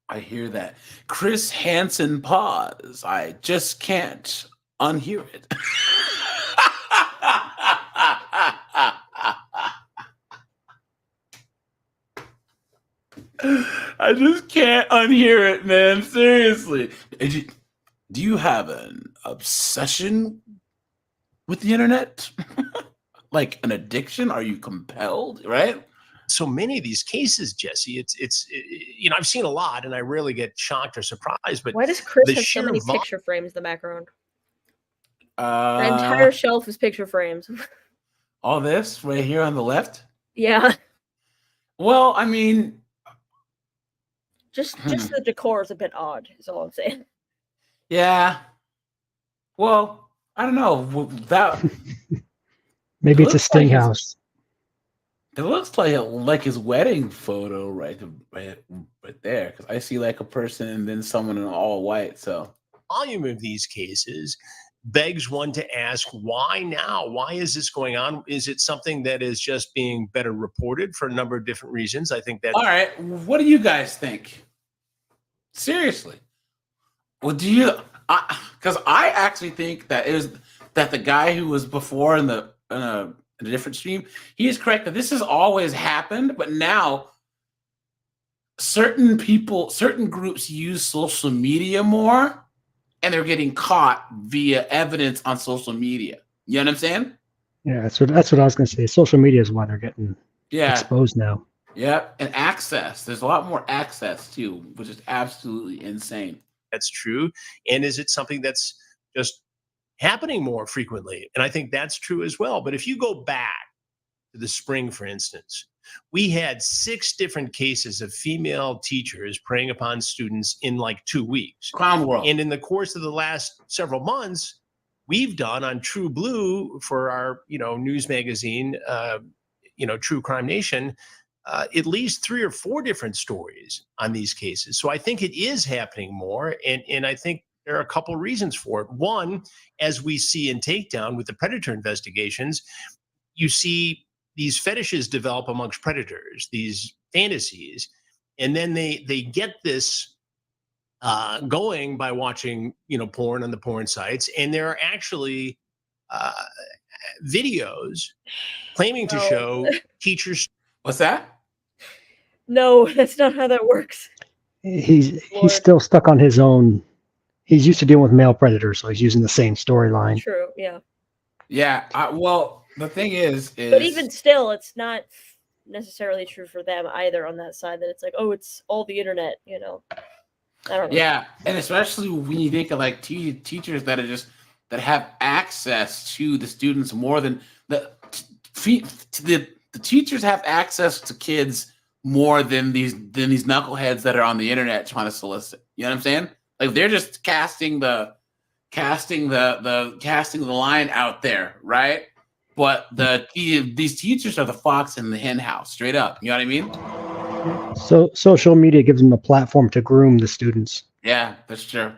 I hear that, Chris Hansen pause. I just can't unhear it. I just can't unhear it, man. Seriously. Do you have an obsession with the internet? Like an addiction? Are you compelled, right? So many of these cases, Jesse, it's you know, I've seen a lot and I rarely get shocked or surprised, but Why does Chris the have so sheer many vol- picture frames in the background? The entire shelf is picture frames. All this right here on the left? Yeah. Well, I mean, Just the decor is a bit odd, is all I'm saying. yeah. Well, I don't know. That Maybe it's a looks sting like house. it looks like his wedding photo right there, because I see like a person and then someone in all white. So volume of these cases begs one to ask, why now? Why is this going on? Is it something that is just being better reported for a number of different reasons? I think that. all right, what do you guys think? Seriously. Well, do you? Because I actually think that it was that the guy who was before in a different stream, he is correct that this has always happened, but now certain groups use social media more, and they're getting caught via evidence on social media. You know what I'm saying? Yeah, that's what I was going to say. Social media is why they're getting exposed now. Yeah, and access. There's a lot more access too, which is absolutely insane. That's true. And is it something that's just happening more frequently? And I think that's true as well. But if you go back to the spring, for instance, we had 6 different cases of female teachers preying upon students in like 2 weeks. Clown World. And in the course of the last several months, we've done on True Blue for our, news magazine, True Crime Nation, at least 3 or 4 different stories on these cases. So I think it is happening more. And I think there are a couple of reasons for it. One, as we see in Takedown with the predator investigations, you see these fetishes develop amongst predators, these fantasies, and then they get this going by watching, porn on the porn sites. And there are actually videos claiming to show teachers. What's that? No, that's not how that works. He's still stuck on his own. He's used to dealing with male predators, so he's using the same storyline. True, yeah. Yeah, well, the thing is but even still, it's not necessarily true for them either on that side, that it's like, oh, it's all the internet, I don't know. Yeah, and especially when you think of like teachers that are that have access to the students more than the teachers have access to kids more than these knuckleheads that are on the internet trying to solicit. You know what I'm saying? Like they're just casting the line out there, right? But these teachers are the fox in the hen house, straight up. You know what I mean? So social media gives them a platform to groom the students. Yeah, that's true.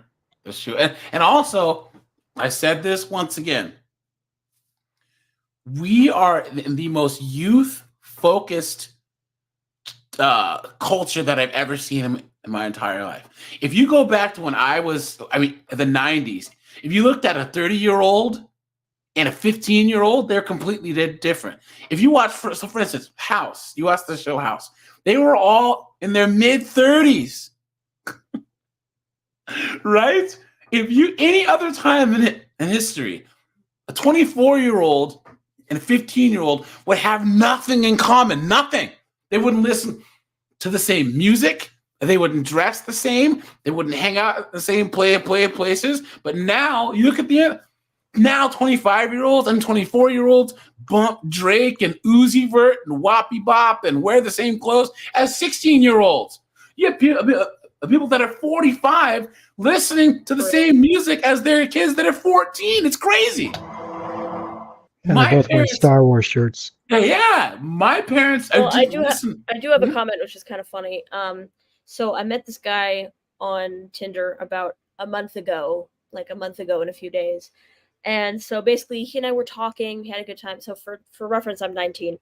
That's true. And also, I said this once again. We are in the most youth-focused culture that I've ever seen in my entire life. If you go back to when the 90s, if you looked at a 30-year-old and a 15-year-old, they're completely different. If you watch, for instance, House, you watch the show House, they were all in their mid-30s, right? Any other time in history, a 24-year-old and a 15-year-old would have nothing in common, nothing. They wouldn't listen to the same music. They wouldn't dress the same. They wouldn't hang out at the same places. But now, you look at now 25-year-olds and 24-year-olds bump Drake and Uzi Vert and Whoppy Bop and wear the same clothes as 16-year-olds. You have people that are 45 listening to the same music as their kids that are 14. It's crazy. And they're My both wearing parents, Star Wars shirts. yeah, my parents. Well, I Just do have listen. I do have a Mhm. comment which is kind of funny. So I met this guy on Tinder about a month ago, like a month ago in a few days. And so basically he and I were talking, we had a good time. So for reference, I'm 19.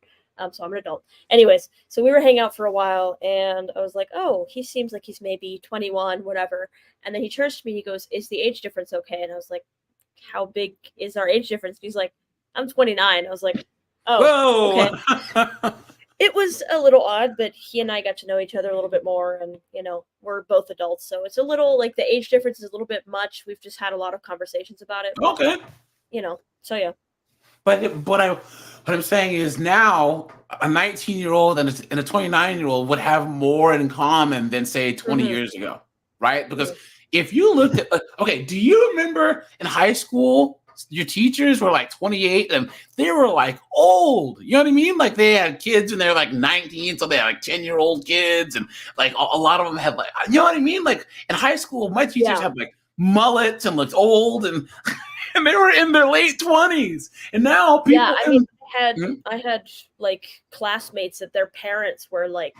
So I'm an adult. Anyways, so we were hanging out for a while and I was like, "Oh, he seems like he's maybe 21, whatever." And then he turns to me, he goes, "Is the age difference okay?" And I was like, "How big is our age difference?" And he's like, "I'm 29." I was like, "Oh, okay." Whoa. It was a little odd, but he and I got to know each other a little bit more, and we're both adults, so it's a little like the age difference is a little bit much. We've just had a lot of conversations about it, but Okay. so yeah. What I'm saying is now a 19-year-old and a 29-year-old would have more in common than say 20 Mhm. years ago, right? Because Mhm. if you looked at okay, do you remember in high school your teachers were like 28 and they were like old? You know what I mean? Like they had kids and they're like 19, so they had like 10-year-old kids, and like a lot of them had like, you know what I mean? Like in high school, my teachers Yeah. had like mullets and looked old, and and they were in their late 20s. And now Yeah, people I mean, in Mhm. I had like classmates that their parents were like,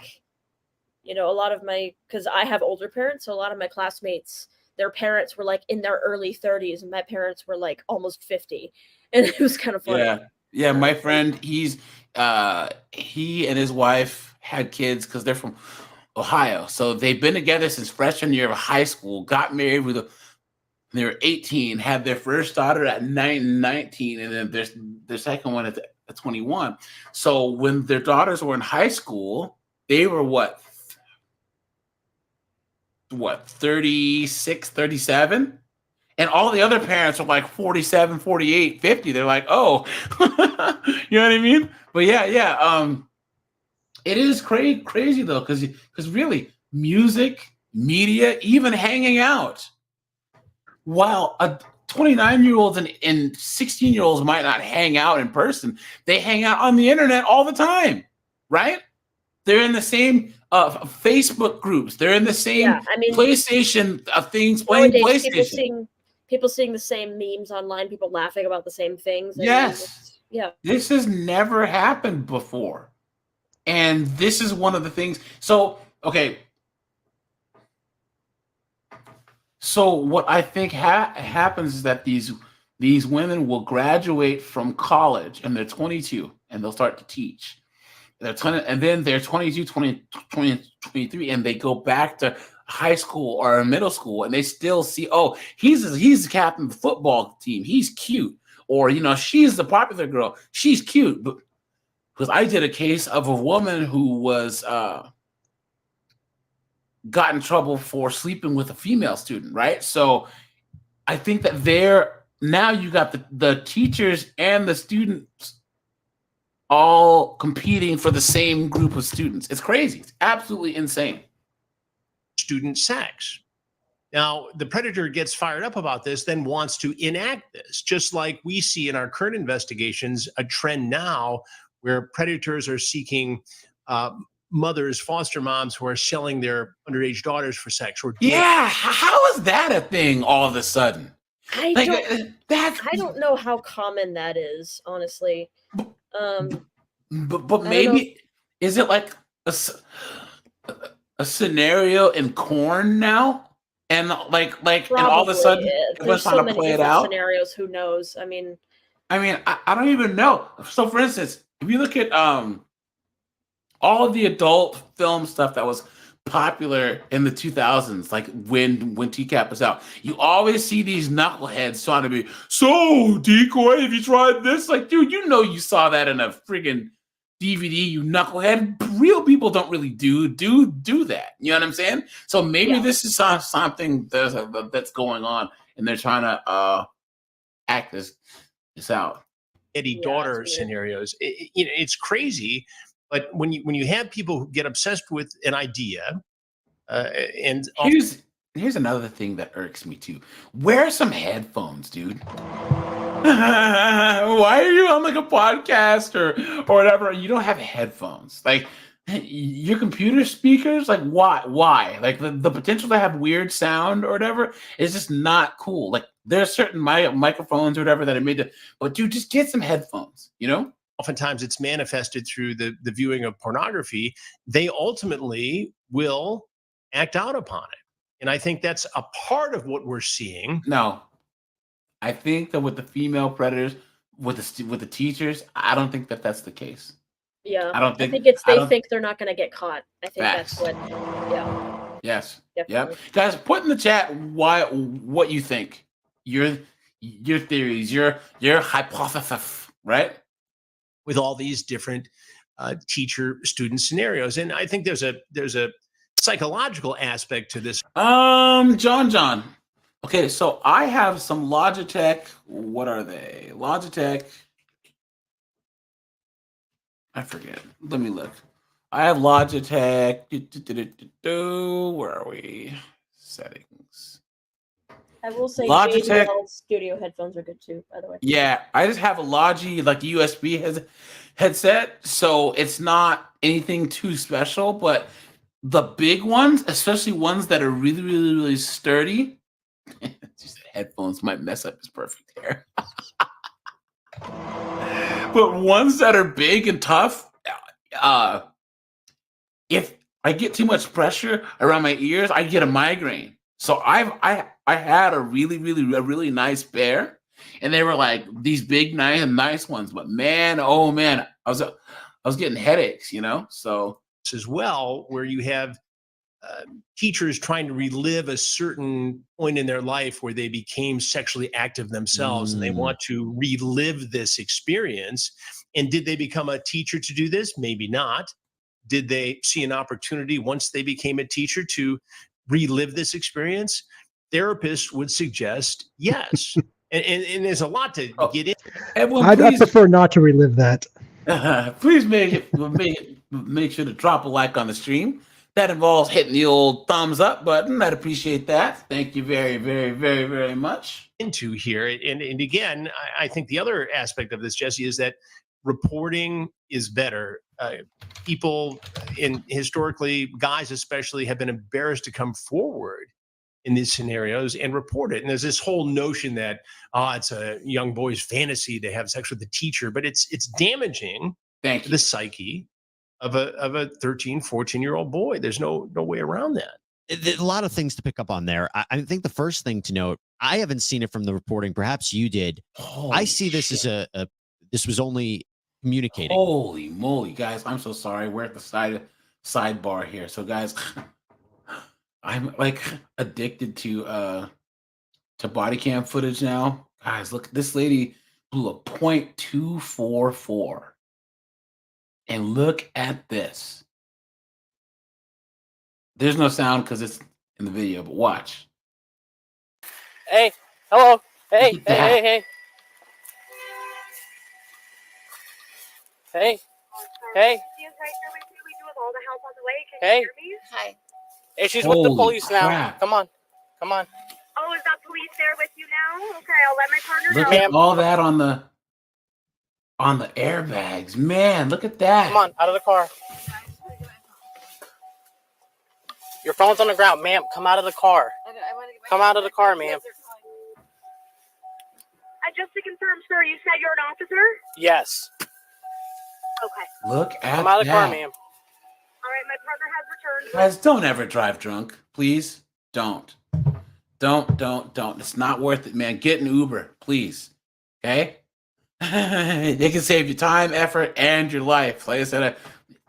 a lot of my because I have older parents, so a lot of my classmates, their parents were like in their early 30s, and my parents were like almost 50, and it was kind of funny. Yeah. Yeah, my So, friend, he and his wife had kids because they're from Ohio. So they've been together since freshman year of high school, got married they were 18, had their first daughter at 19, and then their second one at 21. So when their daughters were in high school, they were what 36, 37, and all the other parents are like 47, 48, 50. They're like, oh, you know what I mean? But yeah, it is crazy though, because really music, media, even hanging out, while a 29-year-olds and 16-year-olds might not hang out in person, they hang out on the internet all the time, right? They're in the same Facebook groups. They're in the yeah, same I mean, PlayStation things playing nowadays PlayStation. people seeing the same memes online, people laughing about the same things. I mean, Yes, yeah. this has never happened before. And this is one of the things. So, okay. So what I think happens is that these women will graduate from college and they're 22 and they'll start to teach. They're 20, and then they're 22, 23, and they go back to high school or middle school and they still see, oh, he's the captain of the football team. He's cute. Or, she's the popular girl. She's cute. But because I did a case of a woman who was got in trouble for sleeping with a female student, right? So I think that now you got the teachers and the students all competing for the same group of students. It's crazy. It's absolutely insane. Student sex. Now, the predator gets fired up about this, then wants to enact this, just like we see in our current investigations a trend now where predators are seeking mothers, foster moms who are selling their underage daughters for sex or Yeah, how is that a thing all of a sudden? I Like don't that's I don't know how common that is, honestly. Um, but I don't know. maybe is it like a scenario in corn now? And and all of a Probably. sudden everyone's There's trying so to many play it different out. scenarios. Who knows? I mean, I don't even know. So for instance, if you look at all of the adult film stuff that was popular in the 2000s, like when TCAP was out, you always see these knuckleheads trying to be, so decoy, have you tried this? Like, dude, you saw that in a friggin' DVD, you knucklehead. Real people don't really do that. You know what I'm saying? So maybe yeah. this is something that's going on, and they're trying to act this out. Eddie Yeah, daughter it's weird. scenarios. It's crazy, but when you have people who get obsessed with an idea, and Here's another thing that irks me too. Wear some headphones, dude. Why are you on like a podcast or whatever? You don't have headphones. Like your computer speakers, like why? Like the potential to have weird sound or whatever is just not cool. Like there's certain microphones or whatever that are made to, but dude, just get some headphones, you know? Oftentimes it's manifested through the viewing of pornography. They ultimately will act out upon it. And I think that's a part of what we're seeing. No. I think that with the female predators, with the teachers, I don't think that that's the case. Yeah, I don't think it's I they don't think they're not going to get caught. I think that's facts. what. Yeah, Yes. definitely. Yep. Guys, put in the chat what you think. Your theories, your hypothesis, right? With all these different teacher-student scenarios, and I think there's a psychological aspect to this. John. Okay, so I have some Logitech. What are they? Logitech. I forget. Let me look. I have Logitech. Where are we? Settings. I will say Logitech. JBL Studio headphones are good too, by the way. Yeah, I just have a Logi like USB headset, so it's not anything too special. But the big ones, especially ones that are really, really, really sturdy, just headphones might mess up his perfect hair. But ones that are big and tough, if I get too much pressure around my ears, I get a migraine. So I had a really nice pair, and they were like these big nice ones. But man, oh man, I was getting headaches, you know. So as well, where you have teachers trying to relive a certain point in their life where they became sexually active themselves, and they want to relive this experience. And did they become a teacher to do this? Maybe not. Did they see an opportunity once they became a teacher to relive this experience? Therapists would suggest yes. And there's a lot to get in. well, I please, prefer not to relive that. please make sure to drop a like on the stream. That involves hitting the old thumbs up button. I'd appreciate that. Thank you very much. Into here. And again, I think the other aspect of this, Jesse, is that reporting is better. People historically, guys especially, have been embarrassed to come forward in these scenarios and report it. And there's this whole notion that it's a young boy's fantasy to have sex with the teacher, but it's damaging to the psyche of a 13, 14-year-old boy. There's no way around that. There's a lot of things to pick up on there. I think the first thing to note, I haven't seen it from the reporting. Perhaps you did. I see this as this was only communicating. Holy moly, guys! I'm so sorry. We're at the sidebar here. So, guys, I'm like addicted to body cam footage now. Guys, look, this lady blew a .244, and look at this. There's no sound because it's in the video, but watch. Hey, hello. Hey. Hey. Hey. Hi. Hey, she's Holy with the police crap. now. Come on. Oh, is that police there with you now? Okay, I'll let my partner Look know. at all that on the airbags. Man, look at that. Come on, out of the car. Your phone's on the ground, ma'am. Come out of the car. Come out of the car, ma'am. Just to confirm, sir, you said you're an officer? Yes. Okay. Look at Come out of the car, that. ma'am. All right, my partner has returned. Guys, don't ever drive drunk. Please don't. Don't. It's not worth it, man. Get an Uber, please. Okay? It can save you time, effort, and your life. Like I said,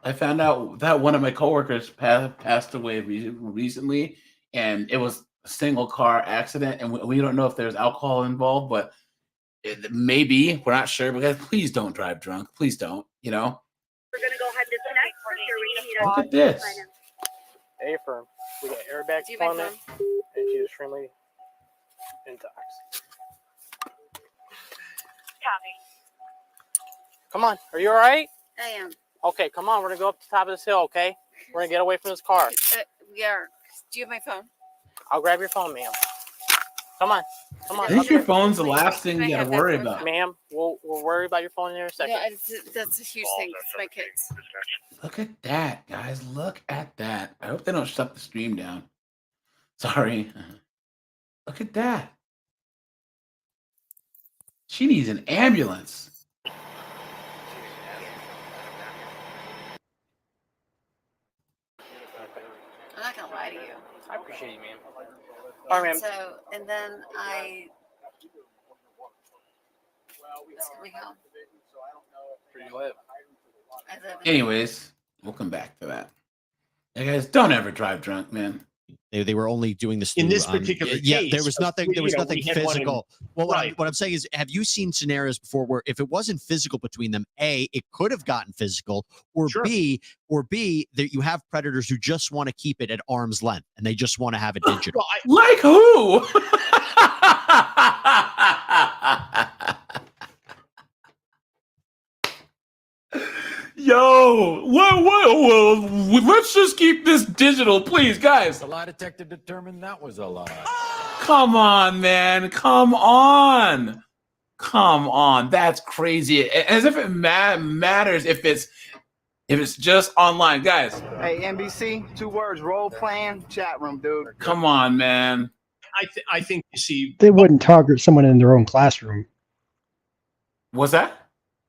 I found out that one of my coworkers passed away recently, and it was a single car accident, and we don't know if there's alcohol involved, but maybe. We're not sure. But guys, please don't drive drunk. Please don't. You know? We're going to go ahead and disconnect. For sure, we can meet Look up. at this. Hey, firm. We got airbag component, and she's extremely intox. Copy. Come on. Are you all right? I am. Okay, come on. We're going to go up to the top of this hill, okay? We're going to get away from this car. We are. Do you have my phone? I'll grab your phone, ma'am. Come on. Come I on, think up your here. phone's the last thing you got to worry about. Ma'am, we'll worry about your phone in a second. That's a huge thing. It's my kids. Look at that, guys. Look at that. I hope they don't shut the stream down. Sorry. Look at that. She needs an ambulance. I'm not gonna lie to you. I appreciate you, ma'am. All right, ma'am. So, and then I. Let's go. Where you live? I live in Anyways, we'll come back to that. Hey guys, don't ever drive drunk, man. They were only doing this In through, this particular yeah, case, there was nothing we had one in- physical. Well, Right. what I'm saying is, have you seen scenarios before where if it wasn't physical between them, A, it could have gotten physical, or Sure. B, that you have predators who just want to keep it at arm's length and they just want to have it digital. Well, Like who? Yo, whoa, let's just keep this digital, please, guys. The lie detector determined that was a lie. Come on, man. Come on. That's crazy. As if it matters if it's just online, guys. Hey, NBC, 2 words: role playing chat room, dude. Come on, man. I think you see. They wouldn't target someone in their own classroom. What's that?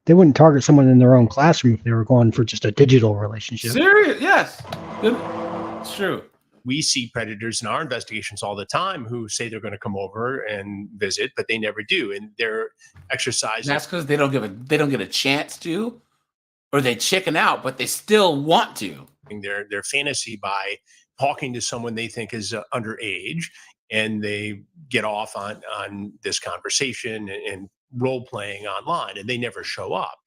They wouldn't target someone in their own classroom if they were going for just a digital relationship. Serious? Yes. It's true. We see predators in our investigations all the time who say they're going to come over and visit, but they never do, and they're exercising. That's because they don't get a chance to, or they chicken out, but they still want to. Their fantasy by talking to someone they think is underage, and they get off on this conversation and role playing online, and they never show up.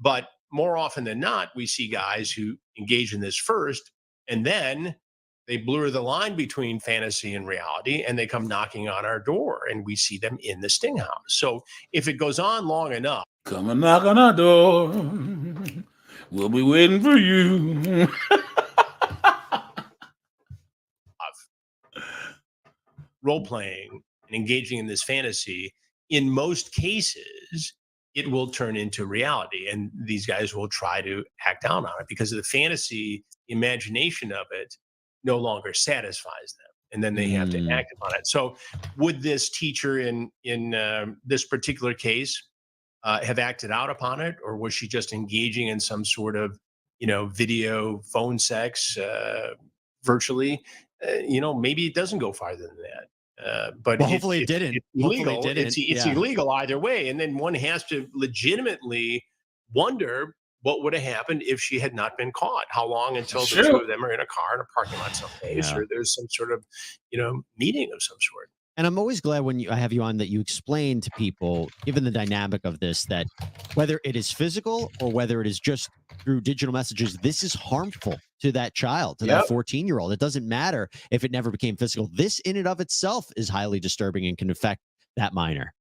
But more often than not, we see guys who engage in this first, and then they blur the line between fantasy and reality, and they come knocking on our door, and we see them in the sting house. So if it goes on long enough, come and knock on our door. We'll be waiting for you. role playing and engaging in this fantasy, in most cases, it will turn into reality. And these guys will try to act down on it because of the fantasy, imagination of it no longer satisfies them. And then they have to act upon it. So would this teacher in this particular case have acted out upon it? Or was she just engaging in some sort of, video phone sex virtually? Maybe it doesn't go farther than that. But hopefully it didn't. It's illegal. Hopefully it didn't. It's illegal either way. And then one has to legitimately wonder what would have happened if she had not been caught. How long until the two of them are in a car in a parking lot someplace, or there's some sort of, meeting of some sort. And I'm always glad when I have you on that you explain to people, given the dynamic of this, that whether it is physical or whether it is just through digital messages, this is harmful to that child, to that 14-year-old. It doesn't matter if it never became physical. This in and of itself is highly disturbing and can affect that minor.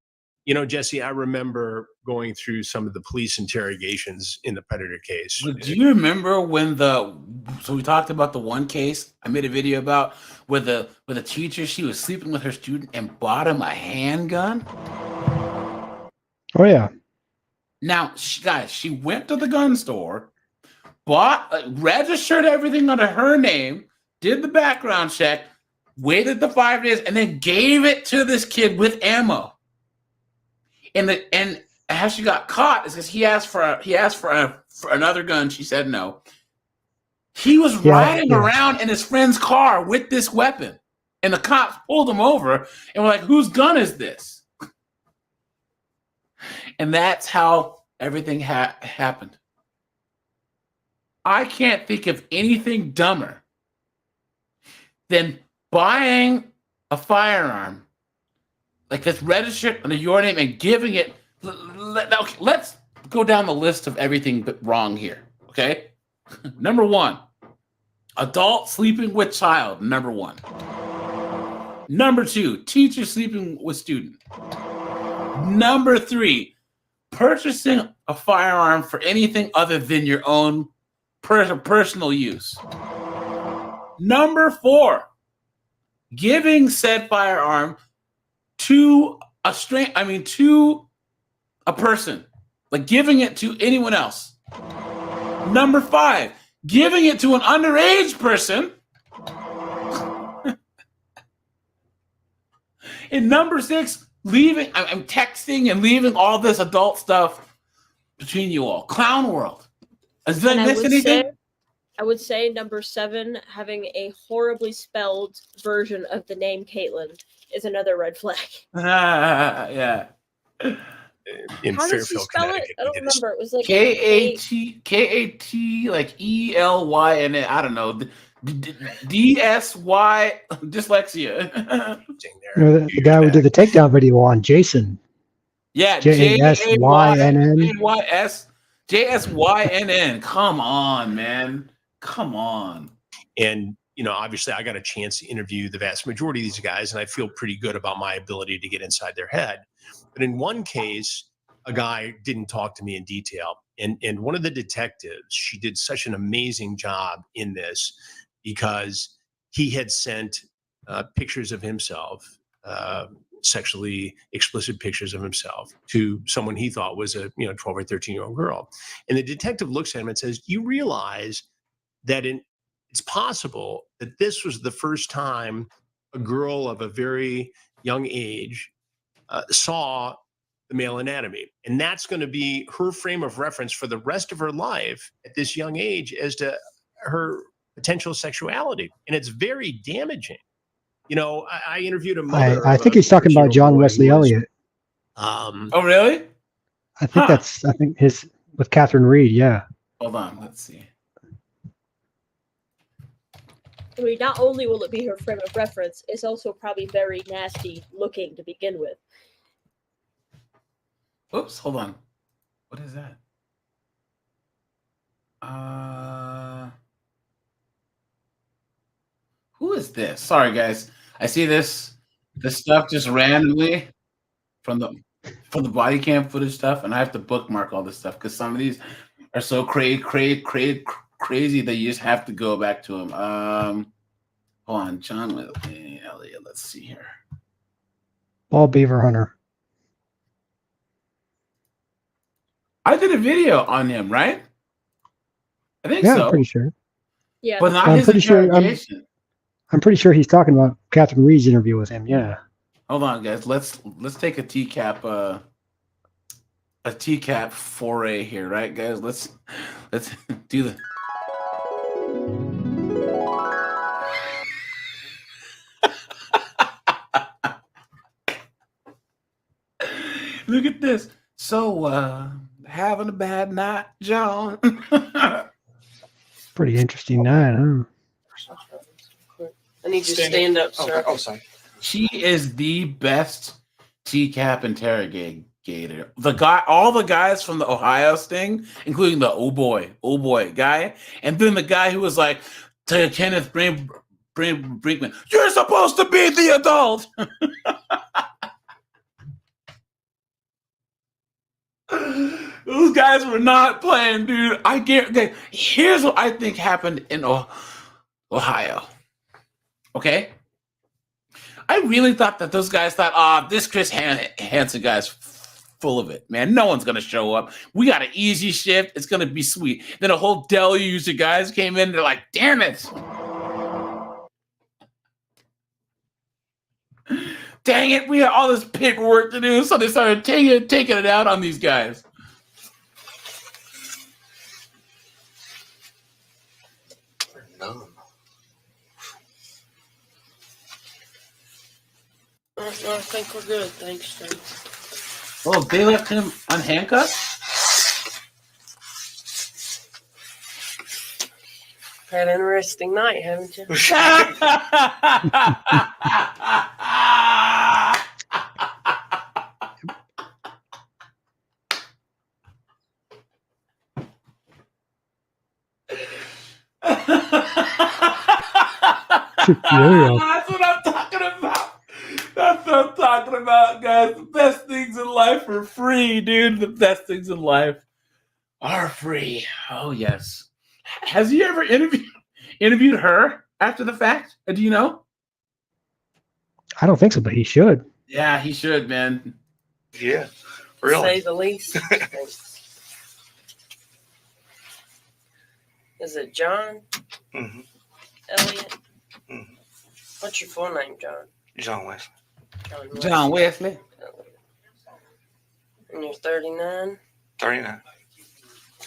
Jesse, I remember going through some of the police interrogations in the Predator case. Do you remember when so we talked about the one case I made a video about where the teacher, she was sleeping with her student and bought him a handgun? Oh, yeah. Now, she went to the gun store, registered everything under her name, did the background check, waited the 5 days, and then gave it to this kid with ammo. And how she got caught is because he asked for another gun. She said no. He was riding around in his friend's car with this weapon, and the cops pulled him over and were like, "Whose gun is this?" And that's how everything happened. I can't think of anything dumber than buying a firearm like that's registered under your name and giving it. Okay, let's go down the list of everything but wrong here. Okay. Number 1, adult sleeping with child. Number 1. Number 2, teacher sleeping with student. Number 3, purchasing a firearm for anything other than your own personal use. Number 4, giving said firearm to to a person, like giving it to anyone else. Number 5, giving it to an underage person. And number 6, I'm texting and leaving all this adult stuff between you all. Clown world. Did I miss anything? I would say number 7, having a horribly spelled version of the name Caitlin is another red flag. Yeah. In How did she Fairfield, spell it? Connecticut, I don't remember. It was like K-A-T like E-L-Y-N-A. I don't know. D-S-Y dyslexia. The guy who did the takedown video on Jason. Yeah, Jasyinn. Jasyinn. Come on, man. Come on. And obviously, I got a chance to interview the vast majority of these guys, and I feel pretty good about my ability to get inside their head. But in one case, a guy didn't talk to me in detail, and one of the detectives, she did such an amazing job in this because he had sent pictures of himself, sexually explicit pictures of himself, to someone he thought was a 12 or 13-year-old girl. And the detective looks at him and says, "You realize that it's possible that this was the first time a girl of a very young age saw the male anatomy. And that's going to be her frame of reference for the rest of her life at this young age as to her potential sexuality." And it's very damaging. I interviewed a mother. I think he's talking about John Wesley Elliott. Oh, really? I think his with Catherine Reed. Yeah. Hold on. Let's see. I mean, not only will it be her frame of reference, it's also probably very nasty looking to begin with. Oops, hold on. What is that? Who is this? Sorry, guys. I see this stuff just randomly from the body cam footage stuff, and I have to bookmark all this stuff because some of these are so crazy that you just have to go back to them. Hold on, John Wesley Elliott. Let's see here. Ball Beaver Hunter. I did a video on him, right? I think so. I'm pretty sure. Yeah, but not I'm his pretty sure. interrogation. I'm pretty sure he's talking about Catherine Reed's interview with him. Yeah. Hold on, guys. Let's take a TCAP foray here, right, guys? Let's do the. Look at this. So, having a bad night, John? Pretty interesting night, huh? I need you to stand up, sir. Oh, sorry. She is the best TCAP interrogator. All the guys from the Ohio sting, including the oh boy guy, and then the guy who was like to Kenneth Brinkman, "You're supposed to be the adult." Those guys were not playing, dude. I guarantee. Here's what I think happened in Ohio. Okay, I really thought that those guys thought, this Chris Hansen guy's full of it, man. No one's gonna show up. We got an easy shift. It's gonna be sweet. Then a whole deluge of guys came in. They're like, damn it. Dang it, we had all this paperwork to do, so they started taking it out on these guys. I think we're good, thanks, sir. Oh, they left him unhandcuffed? Had an interesting night, haven't you? That's what I'm talking about. That's what I'm talking about, guys. The best things in life are free, dude. The best things in life are free. Oh, yes. Has he ever interviewed her after the fact? Do you know? I don't think so, but he should. Yeah, he should, man. Yeah, To say the least. Is it John? Mm-hmm. Elliott? Mm-hmm. What's your full name, John? John Wesley. John Wesley. And you're 39? 39.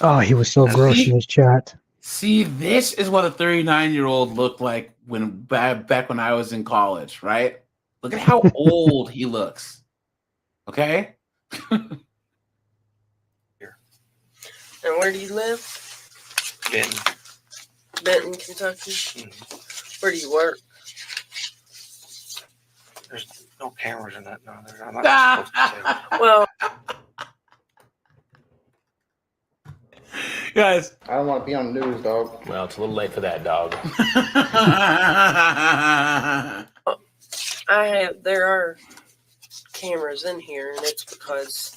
Oh, he was so gross in his chat. See, this is what a 39-year-old looked like when back when I was in college, right? Look at how old he looks. Okay? And where do you live? Benton. Benton, Kentucky. Mm-hmm. Where do you work? There's no cameras in that. No, I'm not supposed to say. Well, guys, I don't want to be on the news, dog. Well, it's a little late for that, dog. there are cameras in here, and it's because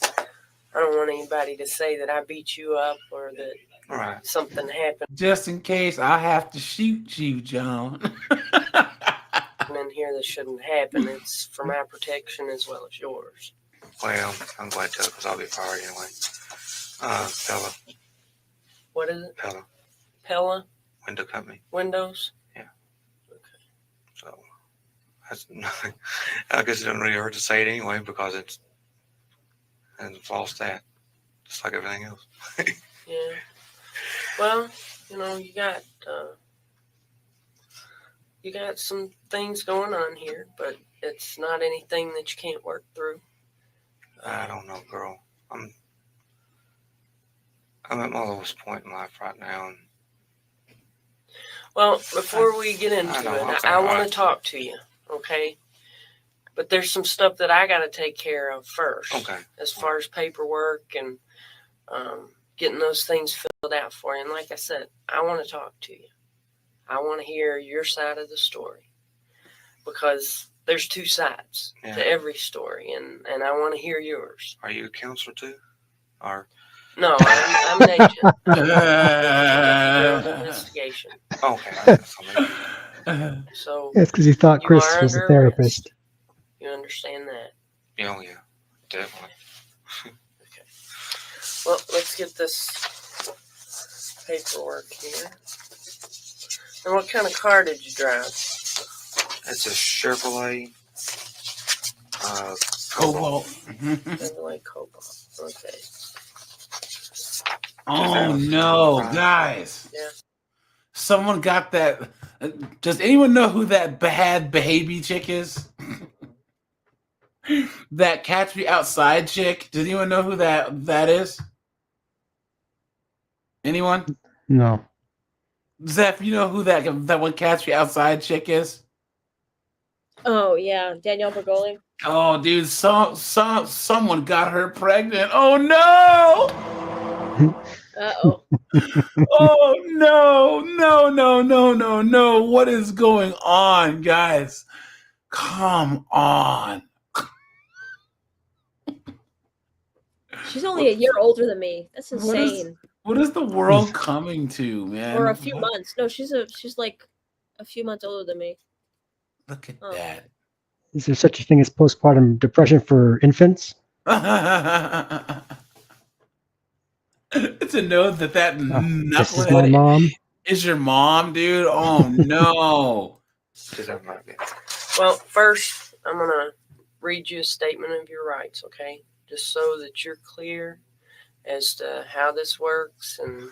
I don't want anybody to say that I beat you up or that something happened Just in case I have to shoot you, John. in here that shouldn't happen. It's for my protection as well as yours. Well, I'm glad to, because I'll be fired anyway. Pella. What is it? Pella. Pella? Window company. Windows? Yeah. Okay. So, that's nothing. I guess it doesn't really hurt to say it anyway, because it's a false stat, just like everything else. Yeah. Well, you got some things going on here, but it's not anything that you can't work through. I don't know, girl. I'm at my lowest point in life right now. And well, before we get into it, I want to talk to you, okay? But there's some stuff that I got to take care of first. Okay. As far as paperwork and getting those things filled out for you. And like I said, I want to talk to you. I want to hear your side of the story, because there's two sides to every story, and I want to hear yours. Are you a counselor too? Or no, I'm an agent. Investigation. Okay. So It's because he thought Chris was a therapist. Arrest. You understand that? Oh yeah, definitely. Okay. Well, let's get this paperwork here. And what kind of car did you drive? It's a Chevrolet Cobalt. Chevrolet Cobalt. Okay. Oh no, guys. Yeah. Someone got that. Does anyone know who that bad behavior chick is? That Catch Me Outside chick. Does anyone know who that is? Anyone? No. Zeph, you know who that one Catch Me Outside chick is? Oh yeah, Danielle Bergoli. Oh, dude, someone got her pregnant. Oh no! Uh-oh. Oh no! What is going on, guys? Come on. She's only a year older than me. That's insane. What is the world coming to, man? Or a few months. No, she's like a few months older than me. Look at that. Is there such a thing as postpartum depression for infants? To know that This is my mom. Is your mom, dude? Oh no. Well, first, I'm going to read you a statement of your rights, okay? Just so that you're clear as to how this works. And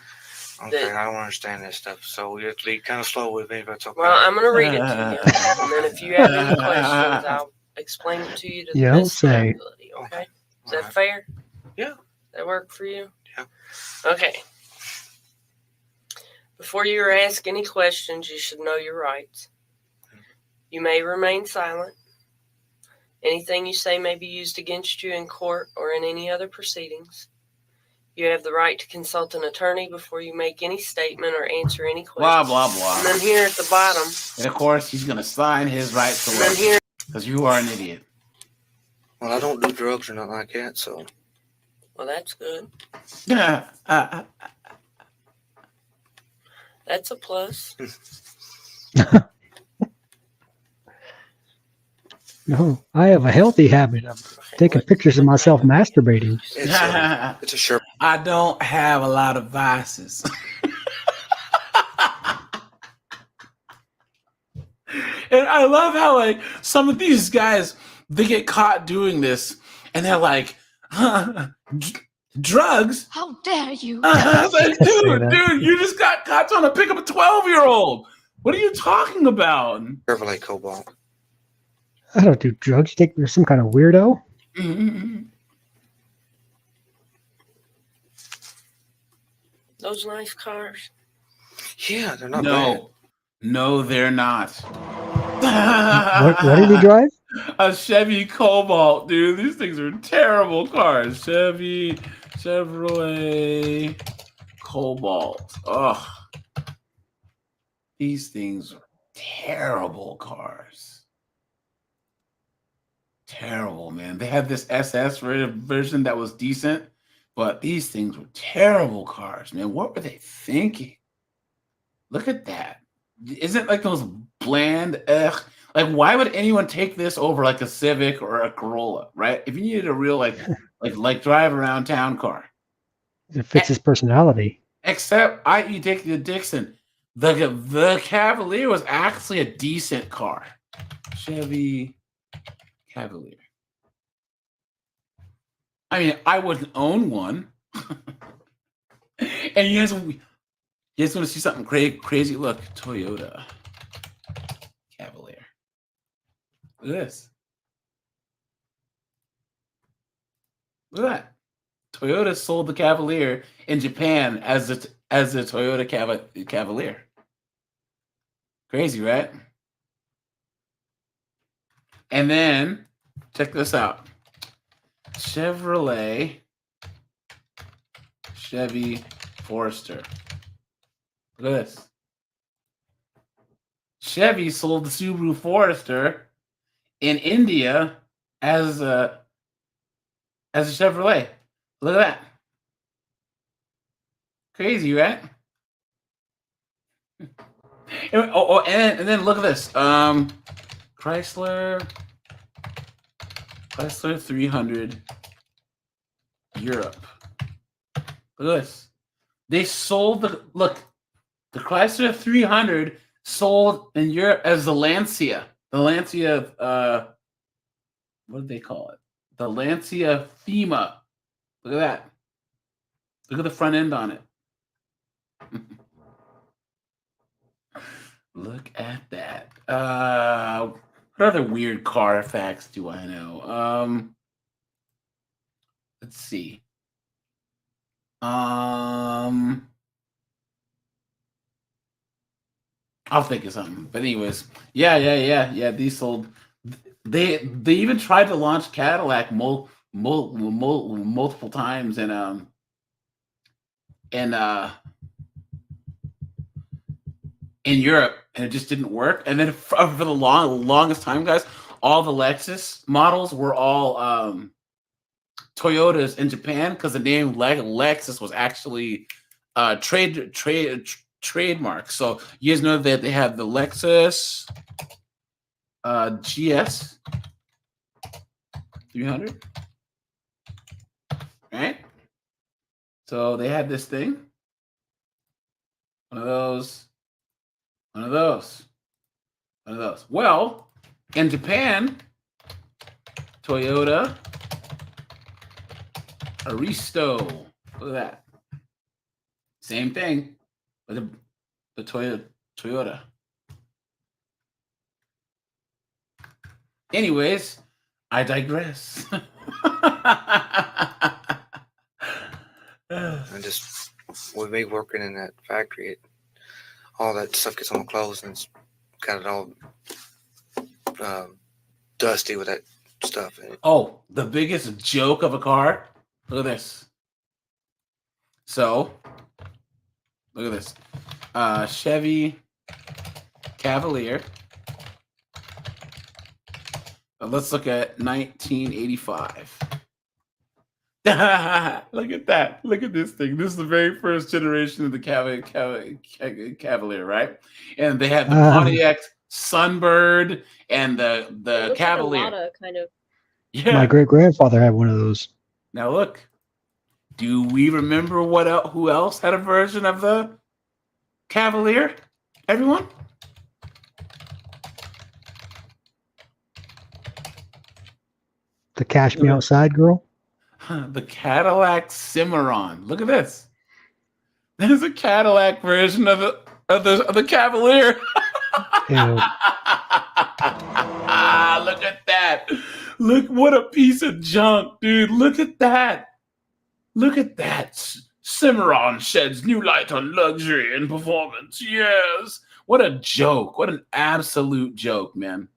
okay, I don't understand this stuff, so you have to be kind of slow with me if that's okay. Well, I'm going to read it to you. And then if you have any questions, I'll explain it to you to the best of my ability, okay? Is that fair? Yeah. That work for you? Yeah. Okay. Before you ask any questions, you should know your rights. You may remain silent. Anything you say may be used against you in court or in any other proceedings. You have the right to consult an attorney before you make any statement or answer any questions. Blah, blah, blah. And then here at the bottom. And of course, he's going to sign his rights away. Because you are an idiot. Well, I don't do drugs or nothing like that, so. Well, that's good. That's a plus. No, I have a healthy habit of taking pictures of myself masturbating. It's a sure. I don't have a lot of vices. And I love how like some of these guys they get caught doing this, and they're like, drugs. How dare you? I was like, Say that. dude, you just got caught trying to pick up a 12-year-old. What are you talking about? Chevrolet Cobalt. I don't do drugs. You think you're some kind of weirdo? Those nice cars. Yeah, they're not bad. No, they're not. What did he drive? A Chevy Cobalt, dude. These things are terrible cars. Chevrolet Cobalt. Ugh. These things are terrible cars. Terrible, man. They had this SS version that was decent, but these things were terrible cars, man. What were they thinking? Look at that. Isn't like those bland, like why would anyone take this over like a Civic or a Corolla, right? If you needed a real like drive around town car. It fits his personality. Except i.e. Dixon. The Cavalier was actually a decent car. Chevy Cavalier. I mean, I wouldn't own one. And you guys want to see something crazy? Look, Toyota Cavalier. Look at this. Look at that. Toyota sold the Cavalier in Japan as the Toyota Cavalier. Crazy, right? And then check this out. Chevy Forester. Look at this. Chevy sold the Subaru Forester in India as a Chevrolet. Look at that. Crazy, right? And then look at this. Chrysler 300 Europe. Look at this. They sold the Chrysler 300 sold in Europe as the Lancia. The Lancia, what did they call it? The Lancia Fema. Look at that. Look at the front end on it. Look at that. What other weird car facts do I know? Let's see. I'll think of something. But anyways, yeah. These sold. They even tried to launch Cadillac multiple times in Europe, and it just didn't work. And then for the longest time, guys, all the Lexus models were all Toyotas in Japan because the name Lexus was actually trademark. So you guys know that they have the Lexus GS 300, right? So they had this thing, one of those. Well, in Japan, Toyota Aristo. Look at that. Same thing with the Toyota. Anyways, I digress. And just with me working in that factory, all that stuff gets on my clothes and it's got it all dusty with that stuff in it. Oh, the biggest joke of a car. Look at this. So, look at this. Chevy Cavalier. Let's look at 1985. Look at that. Look at this thing. This is the very first generation of the Cavalier, right? And they had the Sunbird and It the looks Cavalier. like a Lada kind of. Yeah. My great grandfather had one of those. Now look, do we remember who else had a version of the Cavalier? Everyone? The Cash Me Outside girl. The Cadillac Cimarron. Look at this. There's a Cadillac version of the Cavalier. Ew. Look at that. Look, what a piece of junk, dude. Look at that. Look at that. Cimarron sheds new light on luxury and performance. Yes. What a joke. What an absolute joke, man.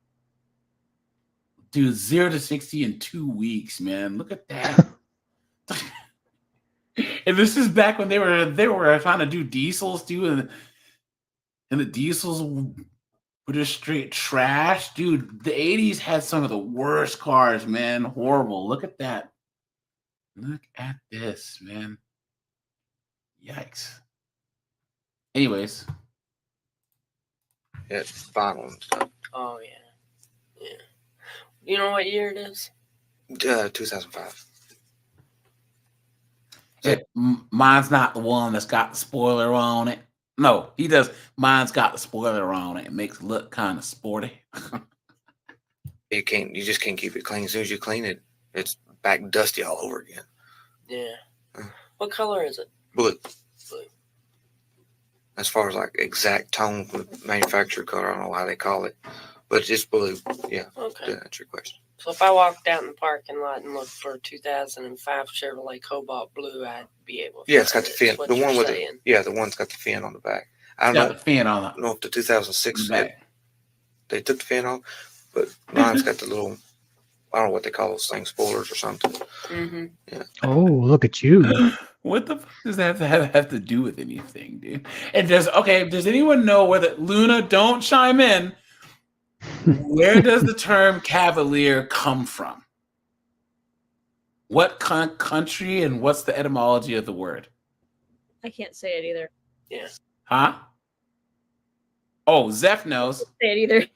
Dude, 0 to 60 in 2 weeks, man. Look at that. And this is back when they were trying to do diesels too, and the diesels were just straight trash. Dude, the 80s had some of the worst cars, man. Horrible. Look at that. Look at this, man. Yikes. Anyways. Yeah, it's final and stuff. Oh yeah. Yeah. You know what year it is? 2005. Mine's not the one that's got the spoiler on it. No, he does. Mine's got the spoiler on it. It makes it look kind of sporty. You just can't keep it clean. As soon as you clean it, it's back dusty all over again. Yeah. What color is it? Blue. Blue. As far as like exact tone with manufacturer color, I don't know how they call it, but it's blue. Yeah. Okay. To answer your question. So if I walked out in the parking lot and looked for a 2005 Chevrolet Cobalt Blue, I'd be able to. Yeah, it's got the fin. What The you're one with saying. the one's got the fin on the back. I don't Got know. the fin on it. I don't know if the 2006 Back. they took the fin off, but mine's got the little, I don't know what they call those things, spoilers or something. Mm-hmm. Yeah. Oh, look at you. What the fuck does that have to do with anything, dude? And does anyone know whether Luna, don't chime in. Where does the term Cavalier come from? What country and what's the etymology of the word? I can't say it either. Yeah. Huh? Oh, Zeph knows. Say it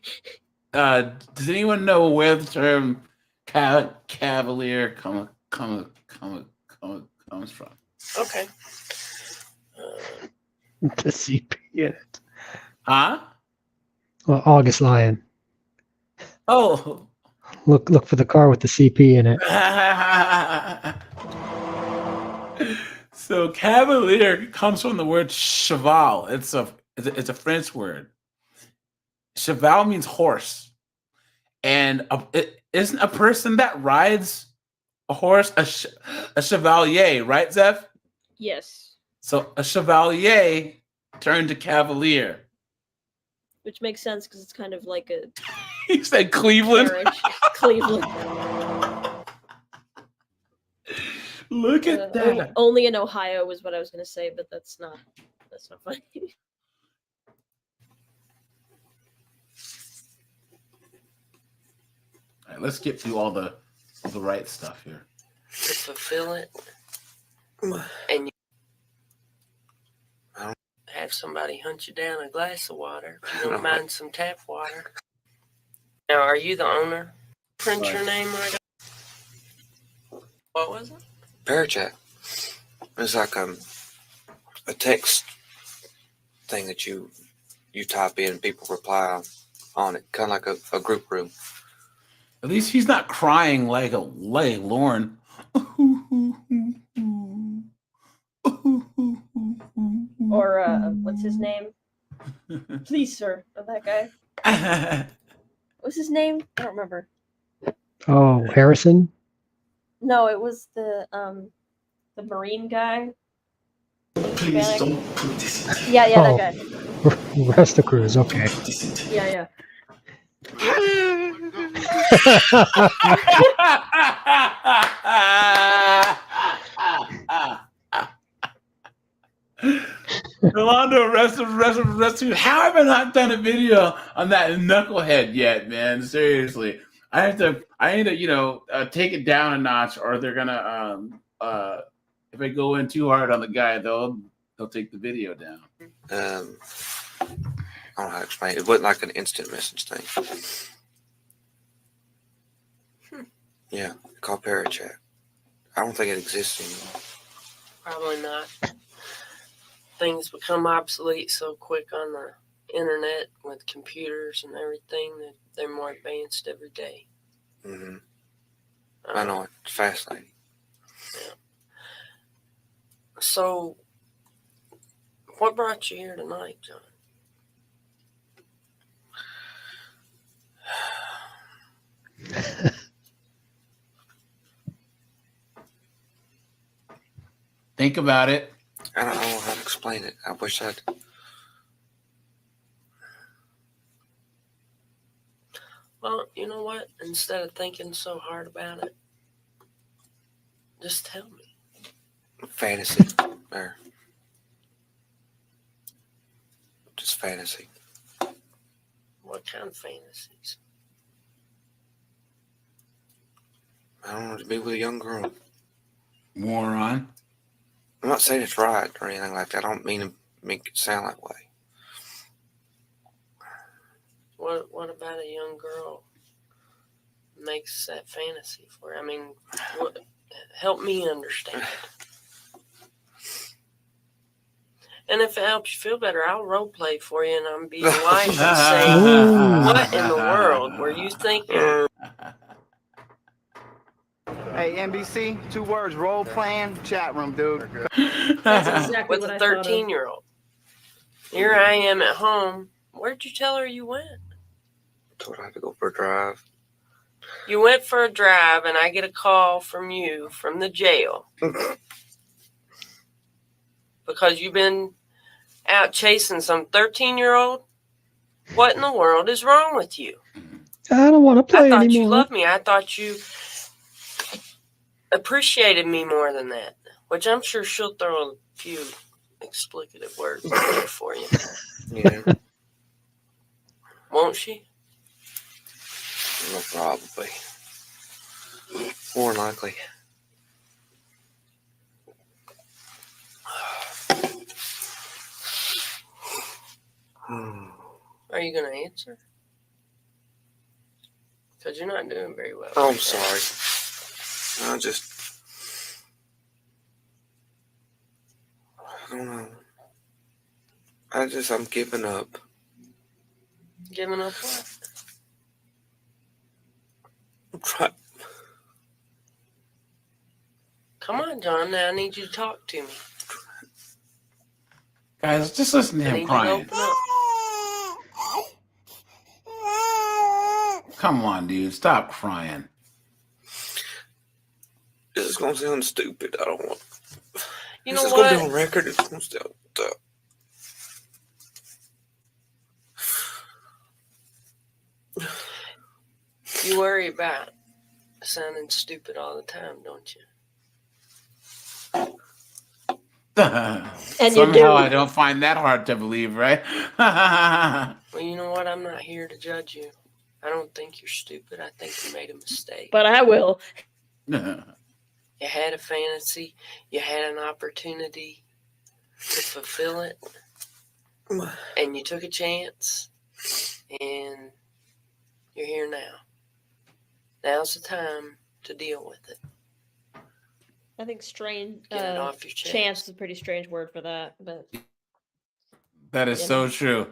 either. Does anyone know where the term Cavalier comes from? Okay. The CP in it. Huh? Well, August Lion. Oh. Look for the car with the CP in it. So Cavalier comes from the word cheval. It's a French word. Cheval means horse, and isn't a person that rides a horse a chevalier, right, Zeph? Yes. So a chevalier turned to cavalier. Which makes sense because it's kind of like a. He said Cleveland. Carriage. Cleveland. Look at that. Only in Ohio was what I was going to say, but that's not funny. All right, let's get through all the right stuff here. To fulfill it, and you have somebody hunt you down a glass of water. If you don't mind some tap water. Now, are you the owner? Print your name right up. What was it? Parachat. It's like a text thing that you type in, people reply on it, kind of like a group room. At least he's not crying like Lauren. Or what's his name? Please, sir. Oh, that guy. What's his name? I don't remember. Oh, Harrison? No, it was the Marine guy. Please don't put this in. Yeah, that guy. Rest the cruise, okay. Yeah. Rolando, rest. How have I not done a video on that knucklehead yet, man? Seriously, I need to, take it down a notch, or they're gonna, if I go in too hard on the guy, they'll take the video down. I don't know how to explain it. It wasn't like an instant message thing. Yeah, called Parachat. I don't think it exists anymore. Probably not. Things become obsolete so quick on the internet with computers and everything that they're more advanced every day. Mm-hmm. I know, it's fascinating. Yeah. So, what brought you here tonight, John? Think about it. I don't know how to explain it. I wish I'd. Well, you know what? Instead of thinking so hard about it, just tell me. Fantasy. Or just fantasy. What kind of fantasies? I don't know, to be with a young girl. Moron. I'm not saying it's right or anything like that. I don't mean to make it sound that way. What about a young girl makes that fantasy for you? I mean, help me understand. And if it helps you feel better, I'll role play for you and I'll be your wife and say, what in the world were you thinking? Hey, NBC, 2 words, role playing, chat room, dude. That's exactly With what a I thought of. 13-year-old. Here I am at home. Where'd you tell her you went? I told her I had to go for a drive. You went for a drive and I get a call from you from the jail. Because you've been out chasing some 13-year-old? What in the world is wrong with you? I don't want to play I thought anymore. you loved me. I thought you appreciated me more than that. Which I'm sure she'll throw a few explicative words in there for you. Yeah. Won't she? No, probably. More than likely. Are you going to answer? Because you're not doing very well. Oh, I'm sorry. I don't know. I'm giving up. Giving up what? I'm trying. Come on, John. Now I need you to talk to me. Guys, just listen to I him need you to crying. open up. Come on, dude. Stop crying. This is going to sound stupid. I don't want. You This know is going to what? be on record. It's going to sound dumb. You worry about sounding stupid all the time, don't you? And you Somehow do. I don't find that hard to believe, right? Well, you know what? I'm not here to judge you. I don't think you're stupid. I think you made a mistake. But I will. You had a fantasy. You had an opportunity to fulfill it. And you took a chance. And you're here now. Now's the time to deal with it. I think strange. Get it off your chest. Chance is a pretty strange word for that, but That is so true.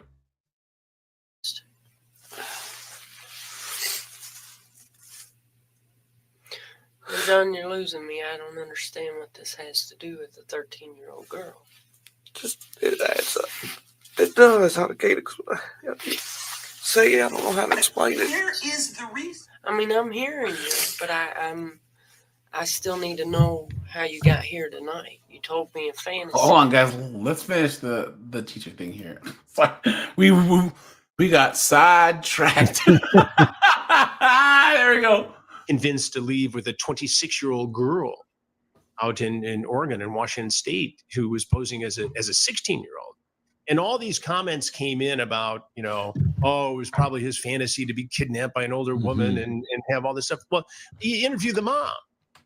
Well, John, you're losing me. I don't understand what this has to do with a 13-year-old girl. Just, it adds up. It does. How to say it. I don't know how to explain it. There is the reason. I mean, I'm hearing you, but I still need to know how you got here tonight. You told me a fantasy. Hold on, guys. Let's finish the teacher thing here. We got sidetracked. There we go. Convinced to leave with a 26-year-old girl out in Oregon and Washington State who was posing as a 16-year-old. And all these comments came in about, it was probably his fantasy to be kidnapped by an older woman and have all this stuff. Well, he interviewed the mom.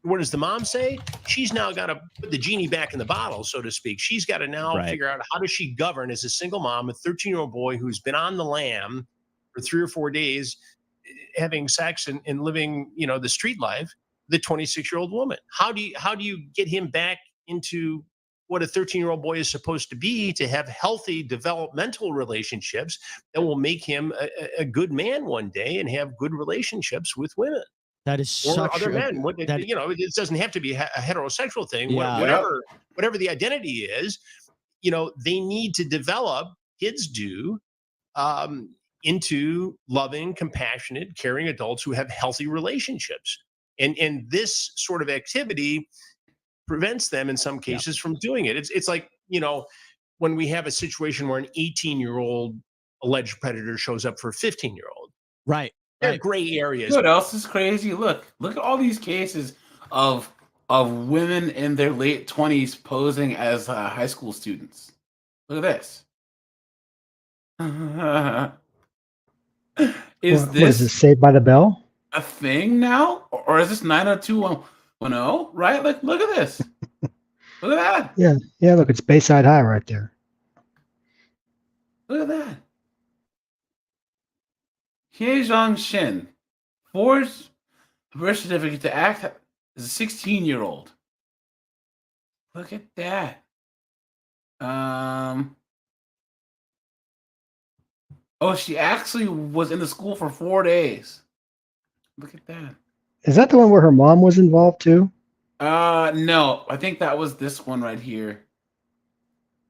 what does the mom say? She's now got to put the genie back in the bottle, so to speak. She's got to now figure out how does she govern as a single mom, a 13-year-old boy who's been on the lam for 3 or 4 days, having sex and living, the street life, the 26-year-old woman. How do you get him back into what a 13-year-old boy is supposed to be, to have healthy developmental relationships that will make him a good man one day and have good relationships with women? That is Or such other a, men. It doesn't have to be a heterosexual thing. Yeah. Whatever the identity is, they need to develop, kids do, into loving, compassionate, caring adults who have healthy relationships. And this sort of activity prevents them in some cases from doing it. It's like, when we have a situation where an 18-year-old alleged predator shows up for a 15-year-old. Right. There are gray areas. You know what else is crazy? Look at all these cases of women in their late 20s posing as high school students. Look at this. Is What is this this, Saved by the Bell? a thing now? Or is this 90210? Right? Like, look at this. Look at that. Yeah, look, it's Bayside High right there. Look at that. Hye Shin forged a birth certificate to act as a 16-year-old. Look at that. Oh, she actually was in the school for 4 days. Look at that. Is that the one where her mom was involved too? No, I think that was this one right here.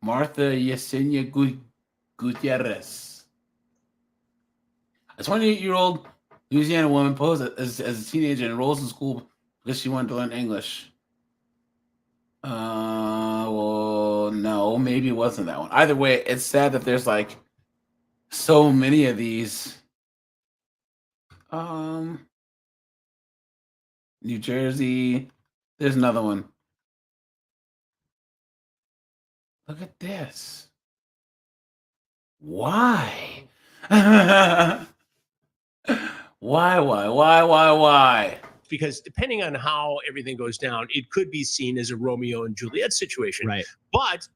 Martha Yesenia Gutierrez. A 28-year-old Louisiana woman posed as a teenager and enrolls in school because she wanted to learn English. Well, no, maybe it wasn't that one. Either way, it's sad that there's like so many of these. New Jersey. There's another one. Look at this. Why? Why? Because depending on how everything goes down, it could be seen as a Romeo and Juliet situation. Right. But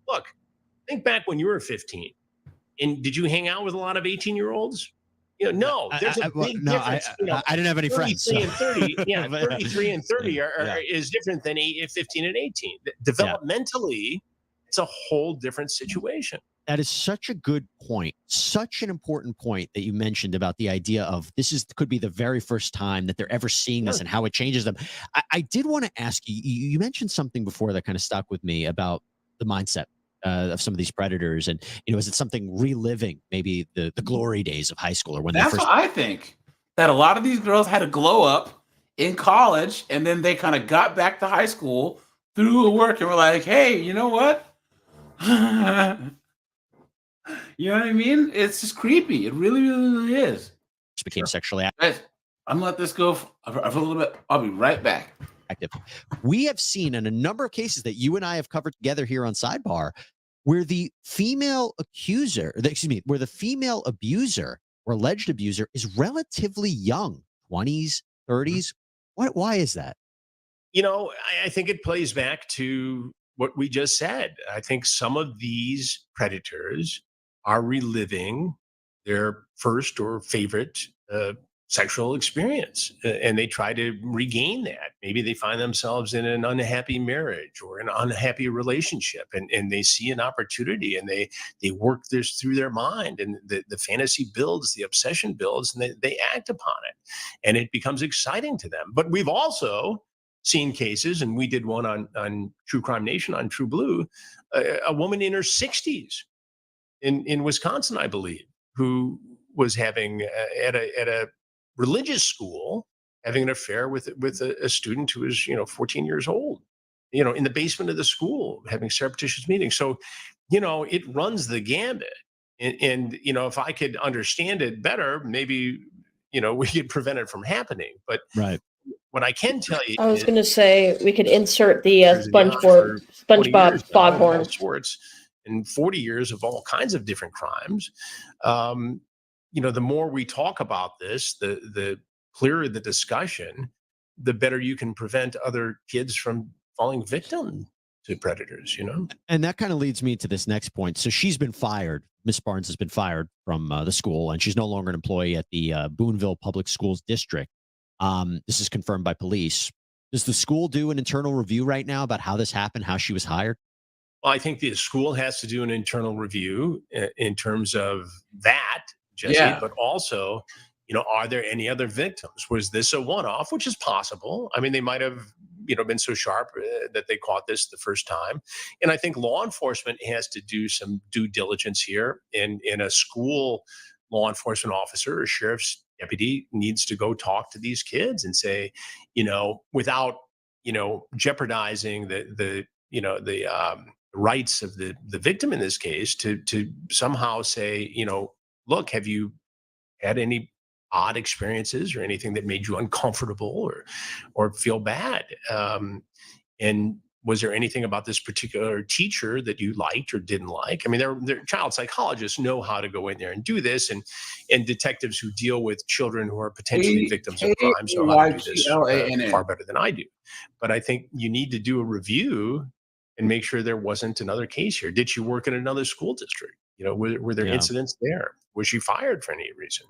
look, think back when you were 15. And did you hang out with a lot of 18-year-olds? No, there's a big difference. I didn't have any friends. 33 and 30, 33 and 30 is different than 15 and 18. Developmentally, it's a whole different situation. That is such a good point. Such an important point that you mentioned about the idea of could be the very first time that they're ever seeing this and how it changes them. I did want to ask you, you mentioned something before that kind of stuck with me about the mindset of some of these predators. And, is it something reliving maybe the glory days of high school or when That's what I think. That a lot of these girls had a glow up in college and then they kind of got back to high school through the work and were like, hey, you know what? You know what I mean? It's just creepy. It really, really, really is. Just became sexually active. Guys, I'm gonna let this go for a little bit. I'll be right back. We have seen in a number of cases that you and I have covered together here on Sidebar where the female where the female abuser or alleged abuser is relatively young, 20s, 30s. Why is that? I think it plays back to what we just said. I think some of these predators are reliving their first or favorite sexual experience, and they try to regain that. Maybe they find themselves in an unhappy marriage or an unhappy relationship, and they see an opportunity, and they work this through their mind, and the fantasy builds, the obsession builds, and they act upon it, and it becomes exciting to them. But we've also seen cases, and we did one on True Crime Nation on True Blue, a woman in her 60s in Wisconsin, I believe, who was having at a religious school having an affair with a student who was 14 years old, in the basement of the school having surreptitious meetings. So it runs the gambit, and if I could understand it better, maybe we could prevent it from happening. But what I can tell you, I was going to say we could insert the there's a yacht for 20 SpongeBob years now of all foghorn. sorts, and 40 years of all kinds of different crimes. The more we talk about this, the clearer the discussion, the better you can prevent other kids from falling victim to predators, And that kind of leads me to this next point. So she's been fired. Miss Barnes has been fired from the school, and she's no longer an employee at the Boonville Public Schools District. This is confirmed by police. Does the school do an internal review right now about how this happened, how she was hired? Well, I think the school has to do an internal review in terms of that, Jesse, Yeah. but also, are there any other victims? Was this a one-off, which is possible? I mean, they might have, been so sharp that they caught this the first time. And I think law enforcement has to do some due diligence here. And a school law enforcement officer or sheriff's deputy needs to go talk to these kids and say, without, jeopardizing the rights of the victim in this case, to somehow say, look, have you had any odd experiences or anything that made you uncomfortable or feel bad? And was there anything about this particular teacher that you liked or didn't like? I mean, their child psychologists know how to go in there and do this, and detectives who deal with children who are potentially victims of crimes know how to do this far better than I do. But I think you need to do a review and make sure there wasn't another case here. Did she work in another school district? Were there incidents there? Was she fired for any reason?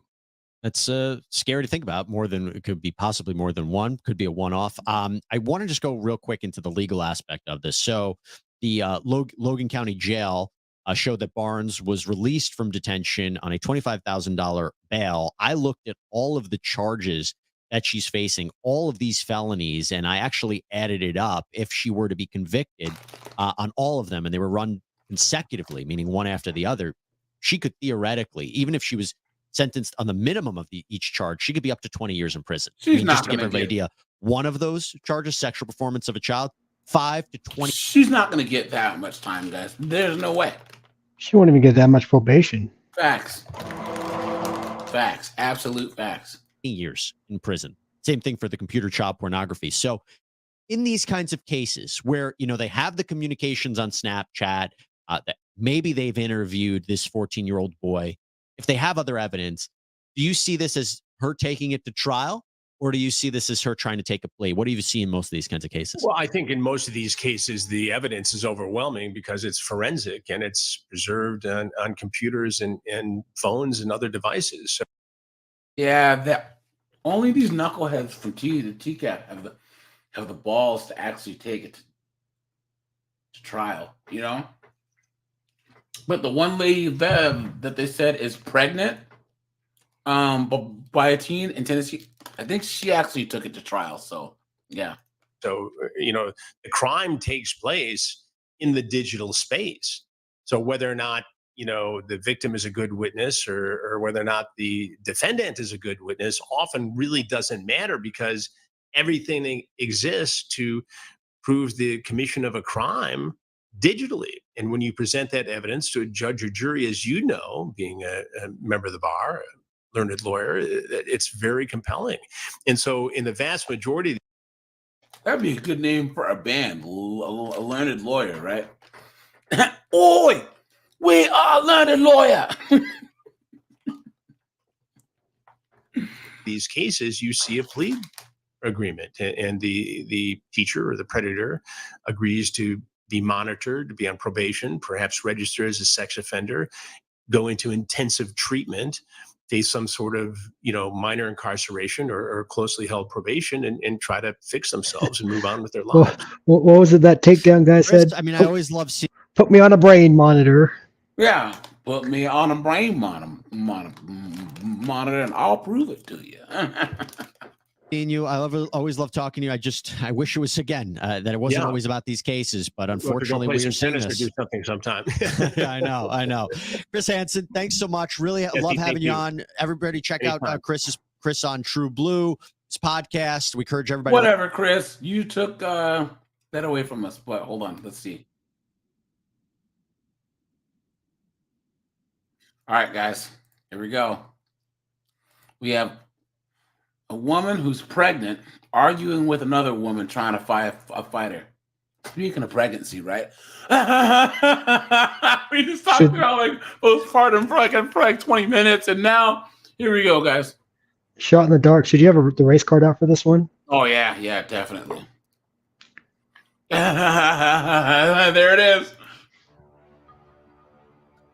That's scary to think about. It could be possibly more than one, could be a one-off. I want to just go real quick into the legal aspect of this. So the Logan County Jail showed that Barnes was released from detention on a $25,000 bail. I looked at all of the charges that she's facing, all of these felonies, and I actually added it up if she were to be convicted on all of them, and they were run consecutively, meaning one after the other. She could theoretically, even if she was sentenced on the minimum of each charge, she could be up to 20 years in prison. She's not just to give gonna everybody an idea, one of those charges, sexual performance of a child, 5 to 20. She's not going to get that much time, guys. There's no way. She won't even get that much probation. Facts. Absolute facts. Years in prison. Same thing for the computer child pornography. So in these kinds of cases where, they have the communications on Snapchat, that maybe they've interviewed this 14-year-old boy, if they have other evidence, do you see this as her taking it to trial, or do you see this as her trying to take a plea? What do you see in most of these kinds of cases? Well, I think in most of these cases, the evidence is overwhelming because it's forensic and it's preserved on computers and phones and other devices. So, yeah, that only these knuckleheads from TCAP have the balls to actually take it to trial, But the one lady that they said is pregnant, but by a teen in Tennessee, I think she actually took it to trial. So, yeah. So, the crime takes place in the digital space. So whether or not, the victim is a good witness or whether or not the defendant is a good witness often really doesn't matter because everything exists to prove the commission of a crime digitally. And when you present that evidence to a judge or jury, as you know, being a member of the bar, a learned lawyer, it's very compelling. And so in the vast majority, that'd be a good name for a band, a learned lawyer, right? Oi, we are learned lawyer. These cases, you see a plea agreement, and the teacher or the predator agrees to be monitored, to be on probation, perhaps register as a sex offender, go into intensive treatment, face some sort of minor incarceration or closely held probation, and try to fix themselves and move on with their lives. What was it that takedown guy said? I mean, I always love seeing. Put me on a brain monitor. Yeah, put me on a brain monitor, and I'll prove it to you. Seeing you, I always love talking to you. I wish it was again that it wasn't always about these cases, but unfortunately, we are seeing this. Do something sometime. I know. Chris Hansen, thanks so much. Really love having you on. Everybody, check out Chris on True Blue, his podcast. We encourage everybody. Whatever, Chris, you took that away from us. But hold on, let's see. All right, guys, here we go. We have a woman who's pregnant arguing with another woman trying to fight a fighter. Speaking of pregnancy, right? We just talked about like postpartum for like 20 minutes, and now here we go, guys. Shot in the dark. Should you have the race card out for this one? Oh yeah, definitely. There it is.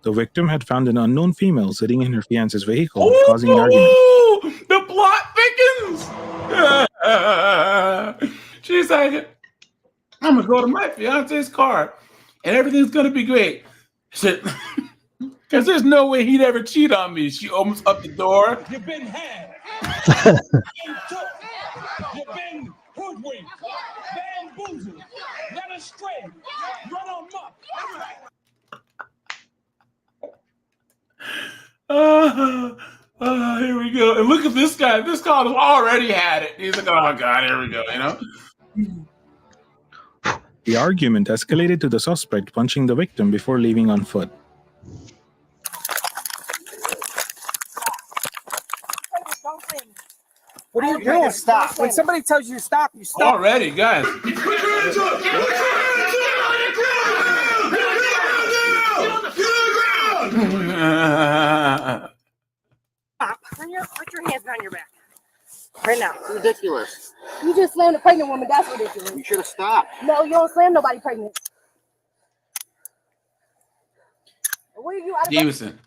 The victim had found an unknown female sitting in her fiance's vehicle, causing an argument. The plot thickens. She's like, I'm gonna go to my fiance's car, and everything's gonna be great. Because there's no way he'd ever cheat on me. She opens up the door. You've been had. You've been hoodwinked, bamboozled, led astray, run amok. Here we go. And look at this guy. This guy has already had it. He's like, oh God, here we go, The argument escalated to the suspect punching the victim before leaving on foot. What are you doing? Stop. When somebody tells you to stop, you stop. Already, guys. Put your hands behind your back. Right now. It's ridiculous. You just slammed a pregnant woman. That's ridiculous. You should have stopped. No, you don't slam nobody pregnant. What are you out of Jameson.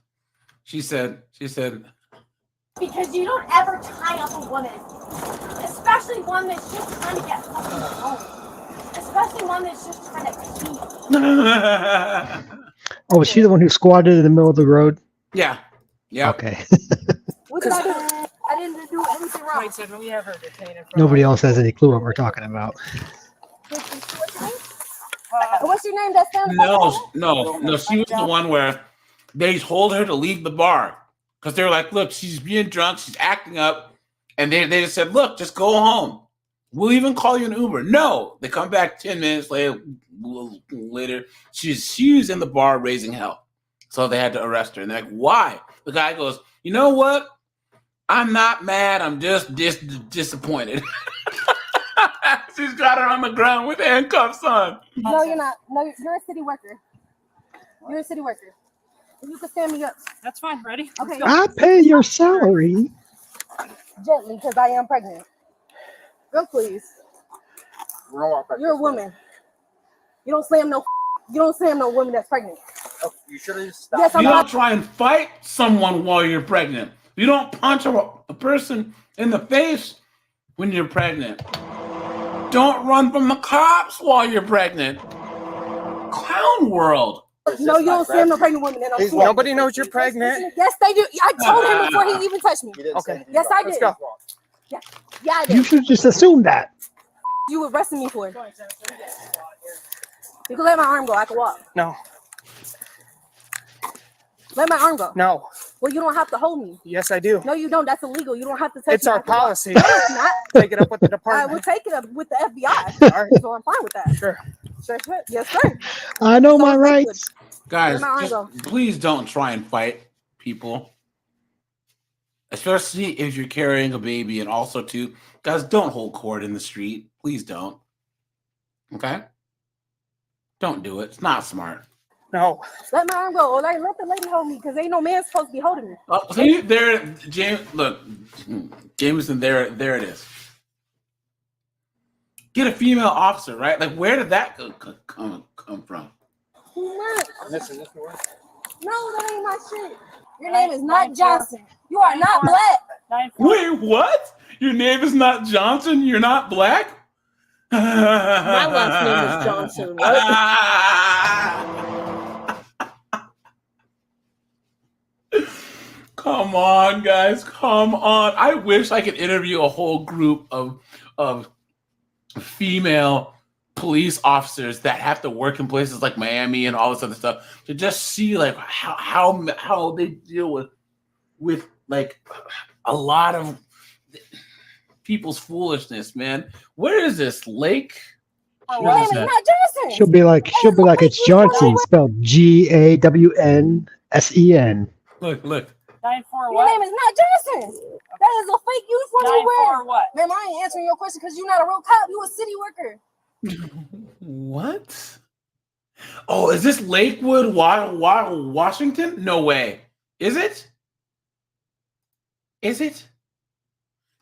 She said, Because you don't ever tie up a woman. Especially one that's just trying to get fucking home. Especially one that's just trying to pee. Oh, was she the one who squatted in the middle of the road? Yeah. Okay. What did I do? I didn't do anything wrong. Wait, said we have her detained in front Nobody else has any clue what we're talking about. What's your name? That's down no. She was the one where they told her to leave the bar because they were like, look, she's being drunk, she's acting up. And they just said, look, just go home. We'll even call you an Uber. No, they come back 10 minutes later. She's in the bar raising hell. So they had to arrest her. And they're like, why? The guy goes, you know what? I'm not mad. I'm just disappointed. She's got her on the ground with handcuffs on. No, you're not. No, you're a city worker. You're a city worker. You can stand me up. That's fine. Ready? Okay. I pay your salary. Gently, because I am pregnant. Go, please. You're a woman. You don't slam no woman that's pregnant. Oh, you should have just stopped. Yes, You don't try and fight someone while you're pregnant. You don't punch a person in the face when you're pregnant. Don't run from the cops while you're pregnant. Clown world. No, you don't slam no pregnant woman. Nobody knows you're pregnant. Yes, they do. I told him before he even touched me. Okay. Yes, I did. Let's go. Yeah, I did. You should just assume that. You arrested me for it. You can let my arm go. I can walk. No. Let my arm go. No. Well, you don't have to hold me. Yes, I do. No, you don't. That's illegal. You don't have to touch It's me. our policy. No, it's not. Take it up with the All right, department. we'll take it up with the FBI. All right. So I'm fine with that. Sure. Sure. Yes, sir. I know my rights. Guys, Where my arm just go? please don't try and fight people. Especially if you're carrying a baby, and also too, guys, don't hold court in the street. Please don't. Okay? Don't do it. It's not smart. No. Let my arm go. Or let the lady hold me, because ain't no man supposed to be holding me. Oh, see, there, James. Look, Jameson. There it is. Get a female officer, right? Like, where did that come from? What? No, that ain't my shit. Your name is not Johnson. You are not black. Wait, what? Your name is not Johnson? You're not black? My last name is Johnson. Come on, guys. Come on. I wish I could interview a whole group of female police officers that have to work in places like Miami and all this other stuff to just see like how they deal with like a lot of people's foolishness, man. Where is this lake? Your name is not Johnson. She'll be like it's Johnson, spelled Gawnsen. Look. 9-4 Your name is not Johnson. That is a fake uniform you wear. 9-4 what? Man, I ain't answering your question because you're not a real cop. You a city worker. What? Oh, is this Lakewood, Washington? No way. Is it? Is it?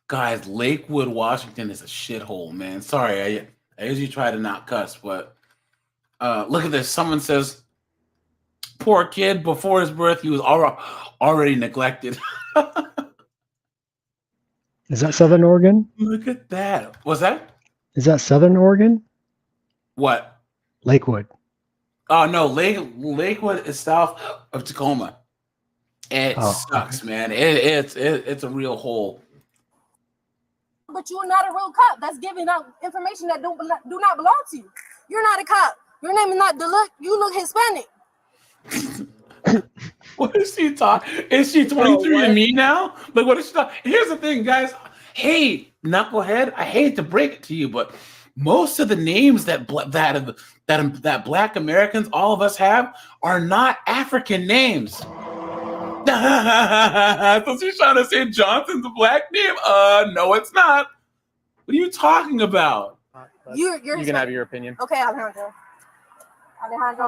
Guys, Lakewood, Washington is a shithole, man. Sorry, I usually try to not cuss, but look at this. Someone says, poor kid, before his birth, he was already neglected. Is that Southern Oregon? Look at that. What's that? Is that Southern Oregon? What? Lakewood. Oh, no. Lakewood is south of Tacoma. It sucks, man. It's a real hole. But you're not a real cop. That's giving out information that do not belong to you. You're not a cop. Your name is not Deluxe. You look Hispanic. What is she talking? Is she 23 and me now? Like, what is she talking? Here's the thing, guys. Hey, knucklehead, I hate to break it to you, but most of the names that Black Americans, all of us have, are not African names. So she's trying to say Johnson's a black name? No, it's not. What are you talking about? You can have your opinion. Okay, Alejandro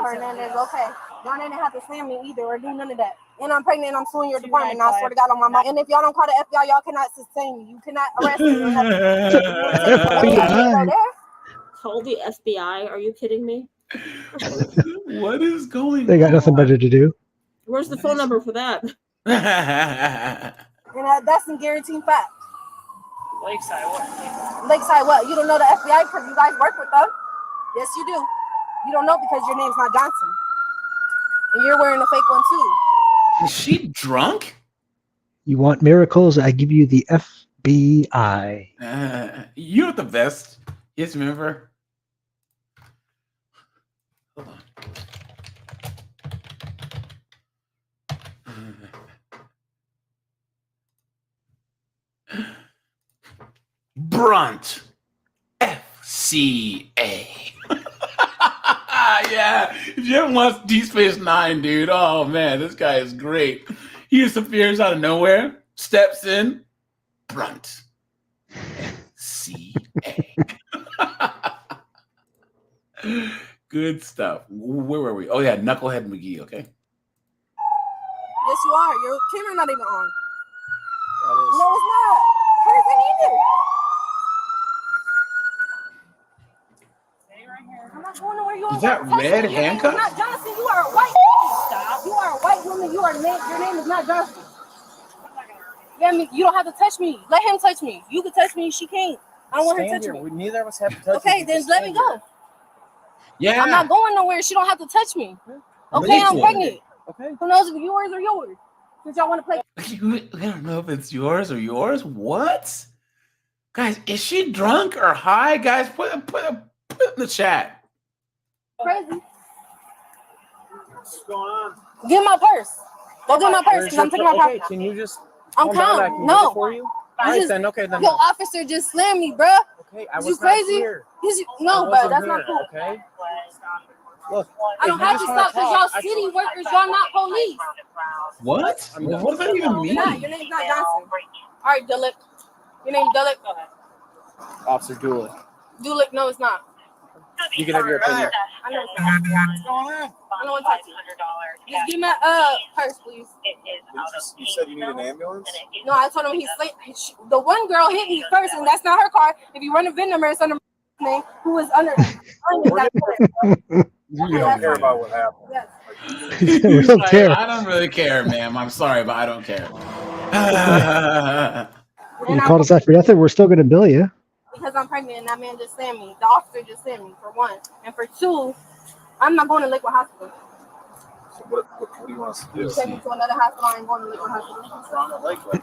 Hernandez. Okay, y'all didn't have to slam me either or do none of that. And I'm pregnant. And I'm suing your department. And I swear to God on my mom. And if y'all don't call the FBI, y'all cannot sustain me. You cannot arrest me. Call the FBI? Are you kidding me? What is going on? They got nothing better to do. Where's the phone number for that? And that's some guaranteed fact. Lakeside what? Lakeside what? You don't know the FBI because you guys work with them? Yes, you do. You don't know because your name's not Johnson. And you're wearing a fake one too. Is she drunk? You want miracles? I give you the FBI. You're the best. Yes, remember? Hold on. Brunt. FCA. Yeah. If you haven't watched Deep Space Nine, dude, oh man, this guy is great. He just appears out of nowhere, steps in, Brunt. FCA. Good stuff. Where were we? Oh yeah, Knucklehead McGee, okay. Yes, you are. Your camera not even on. No, it's not. Hers ain't either. I'm not going nowhere. You Is that red handcuffs? Not Johnson. You are a white. Stop. You are a white woman. Your name is not Johnson. You don't have to touch me. Let him touch me. You can touch me. She can't. I don't want her to touch me. Neither of us have to touch Okay, then let me go. Yeah. I'm not going nowhere. She don't have to touch me. Okay, I'm pregnant. Okay. Who knows if it's yours or yours? Since y'all want to play. I don't know if it's yours or yours. What? Guys, is she drunk or high? Guys, put it in the chat. Crazy. What's going on? Give my purse. Go get my purse because I'm taking my property. Okay, can you just I'm calm. No. For you? All right, then. Okay, then. Your officer just slammed me, bruh. Okay, I was you crazy? Here. No, bro, that's not cool. Okay. Look, I don't have to stop because y'all city workers, y'all not police. What? What does that even mean? Your name's not Johnson. All right, Dullick. Your name's Dullick. Officer Dooley. Dullick, no, it's not. You can have your opinion. I know it's not. What's going on? I don't want to talk to you. Just give me my purse, please. You said you need an ambulance? No, I told him he's late. The one girl hit me first, and that's not her car. If you run a VIN number, it's under my name, who was under. You don't care about what happened. Yes. We don't care. I don't really care, ma'am. I'm sorry, but I don't care. You called us out for nothing. We're still going to bill you. Because I'm pregnant and that man just sent me. The officer just sent me, for one. And for two, I'm not going to Lakewood Hospital. So what do you want us to do? Take me to another hospital. I ain't going to Lakewood Hospital. Lakewood. I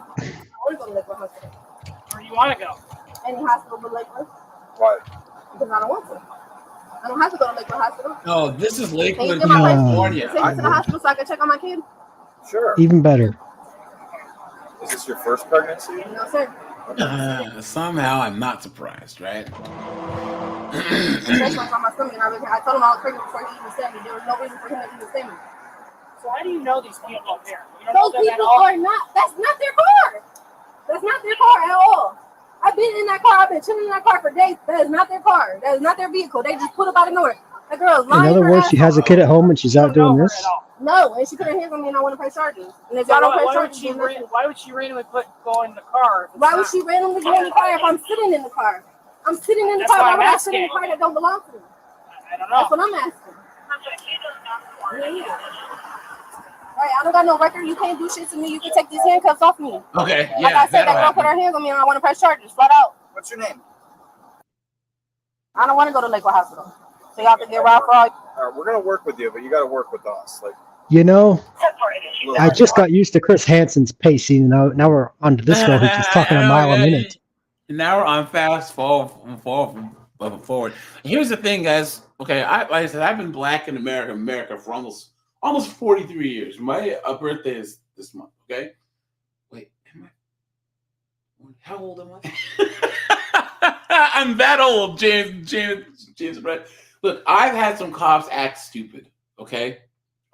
want to go to Lakewood Hospital. Where do you want to go? Any hospital but Lakewood. Why? Because I don't want to. I don't have to go to Lakewood Hospital. No, this is Lakewood, Can you get my California. Take me to the hospital so I can check on my kid? Sure. Even better. Is this your first pregnancy? No, sir. Somehow I'm not surprised, right? That's on my stomach, and I told him I was pregnant before he even sent me. There was no reason for him to even send me. So how do you know these people up there? You don't Those know them at people all? are not. That's not their car. That's not their car at all. I've been in that car. I've been chilling in that car for days. That is not their car. That is not their vehicle. They just put up out of nowhere. That girl is lying. In other words, she has a kid at home and she's out doing this. No, and she put her hands on me, and I want to press charges. And if y'all don't press charges, then nothing. Why would she randomly go in the car? Why would she randomly go in the car if I'm sitting in the car? I'm sitting in the That's car. why Why would I'm I sit in the asking. car that don't belong to me? I don't know. That's what I'm asking. Right, I don't got no record. You can't do shit to me. You can take these handcuffs off me. Okay, Like yeah, I said, that'll that girl put her happen. hands on me, and I want to press charges. Flat out. What's your name? I don't want to go to Lakewood Hospital. So y'all can get robbed for all. All right, we're gonna work with you, but you got to work with us. Like, You know, I just got used to Chris Hansen's pacing. Now we're on to this girl who's just talking a mile a minute. Now we're on fast forward. Here's the thing, guys. Okay, like I said, I've been black in America for almost 43 years. My birthday is this month. Okay, wait, how old am I? I'm that old, James Brett. Look, I've had some cops act stupid, okay,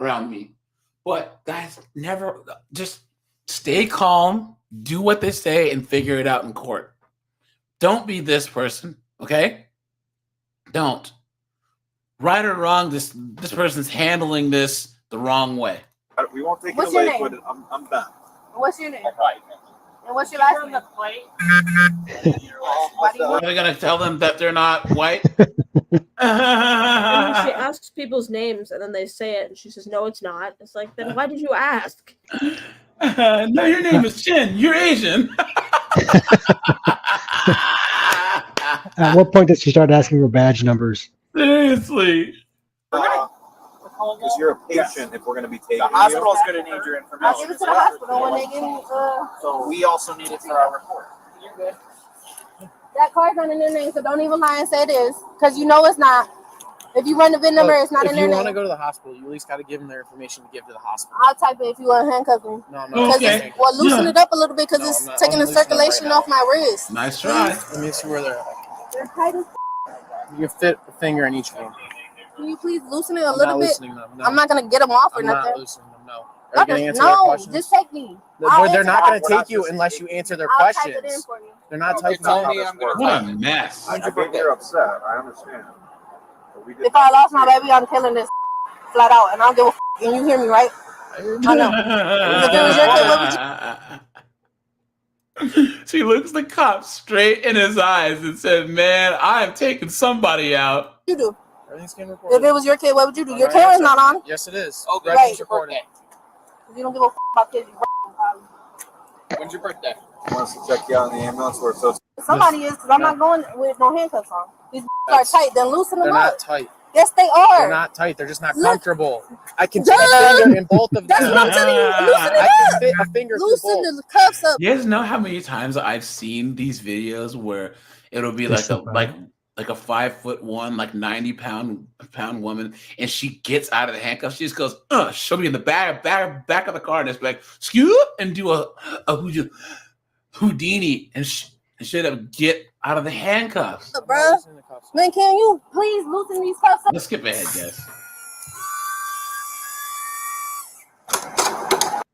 around me. But guys, never just stay calm, do what they say, and figure it out in court. Don't be this person, okay? Don't. Right or wrong, this person's handling this the wrong way. we won't take What's it your away, name? but I'm done. What's your name? And what's your last name? Are they gonna tell them that they're not white? And then she asks people's names, and then they say it, and she says, "No, it's not." It's like, then why did you ask? No, your name is Chin. You're Asian. At what point did she start asking for badge numbers? Seriously. Because you're a patient. If we're gonna be taking The hospital's you. going to need your information. I'll give it to the hospital when they give me. So we also need it for our report. You're good. That card's not in their name, so don't even lie and say it is, because you know it's not. If you run the VIN number, it's not in their If you want to name. go to the hospital, you at least got to give them their information to give to the hospital. I'll type it if you want to handcuff me. No, Because Okay. well, loosen Yeah. it up a little bit, because No, it's I'm not- taking I'm the loosening them right circulation now. off my wrist. Nice try. Let me see where they're at. They're tight as You can fit a finger in each of them. Can you please loosen it a I'm little not bit? loosening them. No. I'm not gonna get them off or I'm nothing. not loosening them. No. Are you going to answer their No, questions? just take me. They're not going to take you unless you answer their I'll type it in questions. for you. They're not That's typing not how me. this I'm going works. What a mess. I get you're upset. I understand. But we did If I lost my baby, I'm killing this flat out, and I don't give a f. And you hear me, right? I know. If it was your kid, what would you? She looks the cop straight in his eyes and said, "Man, I am taking somebody out." You do. Everything's getting recorded. If it was your kid, what would you do? Your Right, camera's sir. not on. Yes, it is. Okay. Everything's Right. recorded. You don't give a f about kids. When's your birthday? want us to check you out in the ambulance. We're so Somebody is, because I'm not going with no handcuffs on. These are tight. Then loosen them They're up. not tight. Yes, they are. They're not tight. They're just not Look. comfortable. I can Duh. fit a finger in both of them. That's what I'm telling you. Loosen it I up. can fit a finger through Loosen both. the cuffs up. You guys know how many times I've seen these videos where it'll be like like a 5'1", like 90-pound woman, and she gets out of the handcuffs. She just goes, she'll be in the back of the car, and it's like, scoot, and do a Houdini, and should have get out of the handcuffs. Bruh. Man, can you please loosen these cuffs up? Let's skip ahead, guys.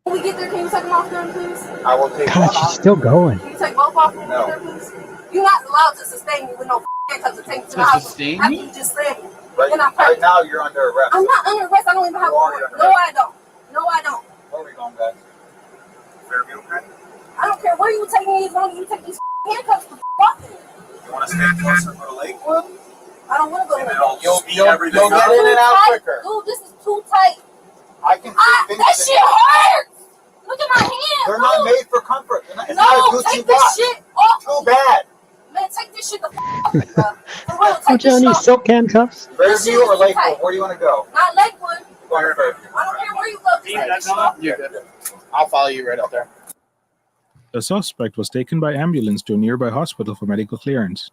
When we get there, can you take them off them, please? I will take God, she's still going. Can you take both off when we get there, please? You're not allowed to sustain me with no handcuffs to take me to the house. sustain After you? you just slammed me. Right, Then I'm right pregnant. now, you're under arrest. I'm not under arrest. I don't even have a warrant. No, I don't. No, I don't. Where are we going, guys? Fairview, okay? I don't care where you take me as long as you take these handcuffs to fuck me. You want to stay closer to the lake? Well, I don't want to go to the lake. You'll be everything. You'll get in and out quicker. Dude, this is too tight. I can That shit hurts. Look at my hands. They're not made for comfort. It's not a No, Gucci take this watch. shit off. Too bad. Man, take this shit the off me, bro. For real, Don't take you this need shit off. silk handcuffs? Fairview or Lakewood? Where do you want to go? Not Lakewood. Go to Fairview. I don't care where you go. Just take this shit off. You're good. I'll follow you right up there. The suspect was taken by ambulance to a nearby hospital for medical clearance.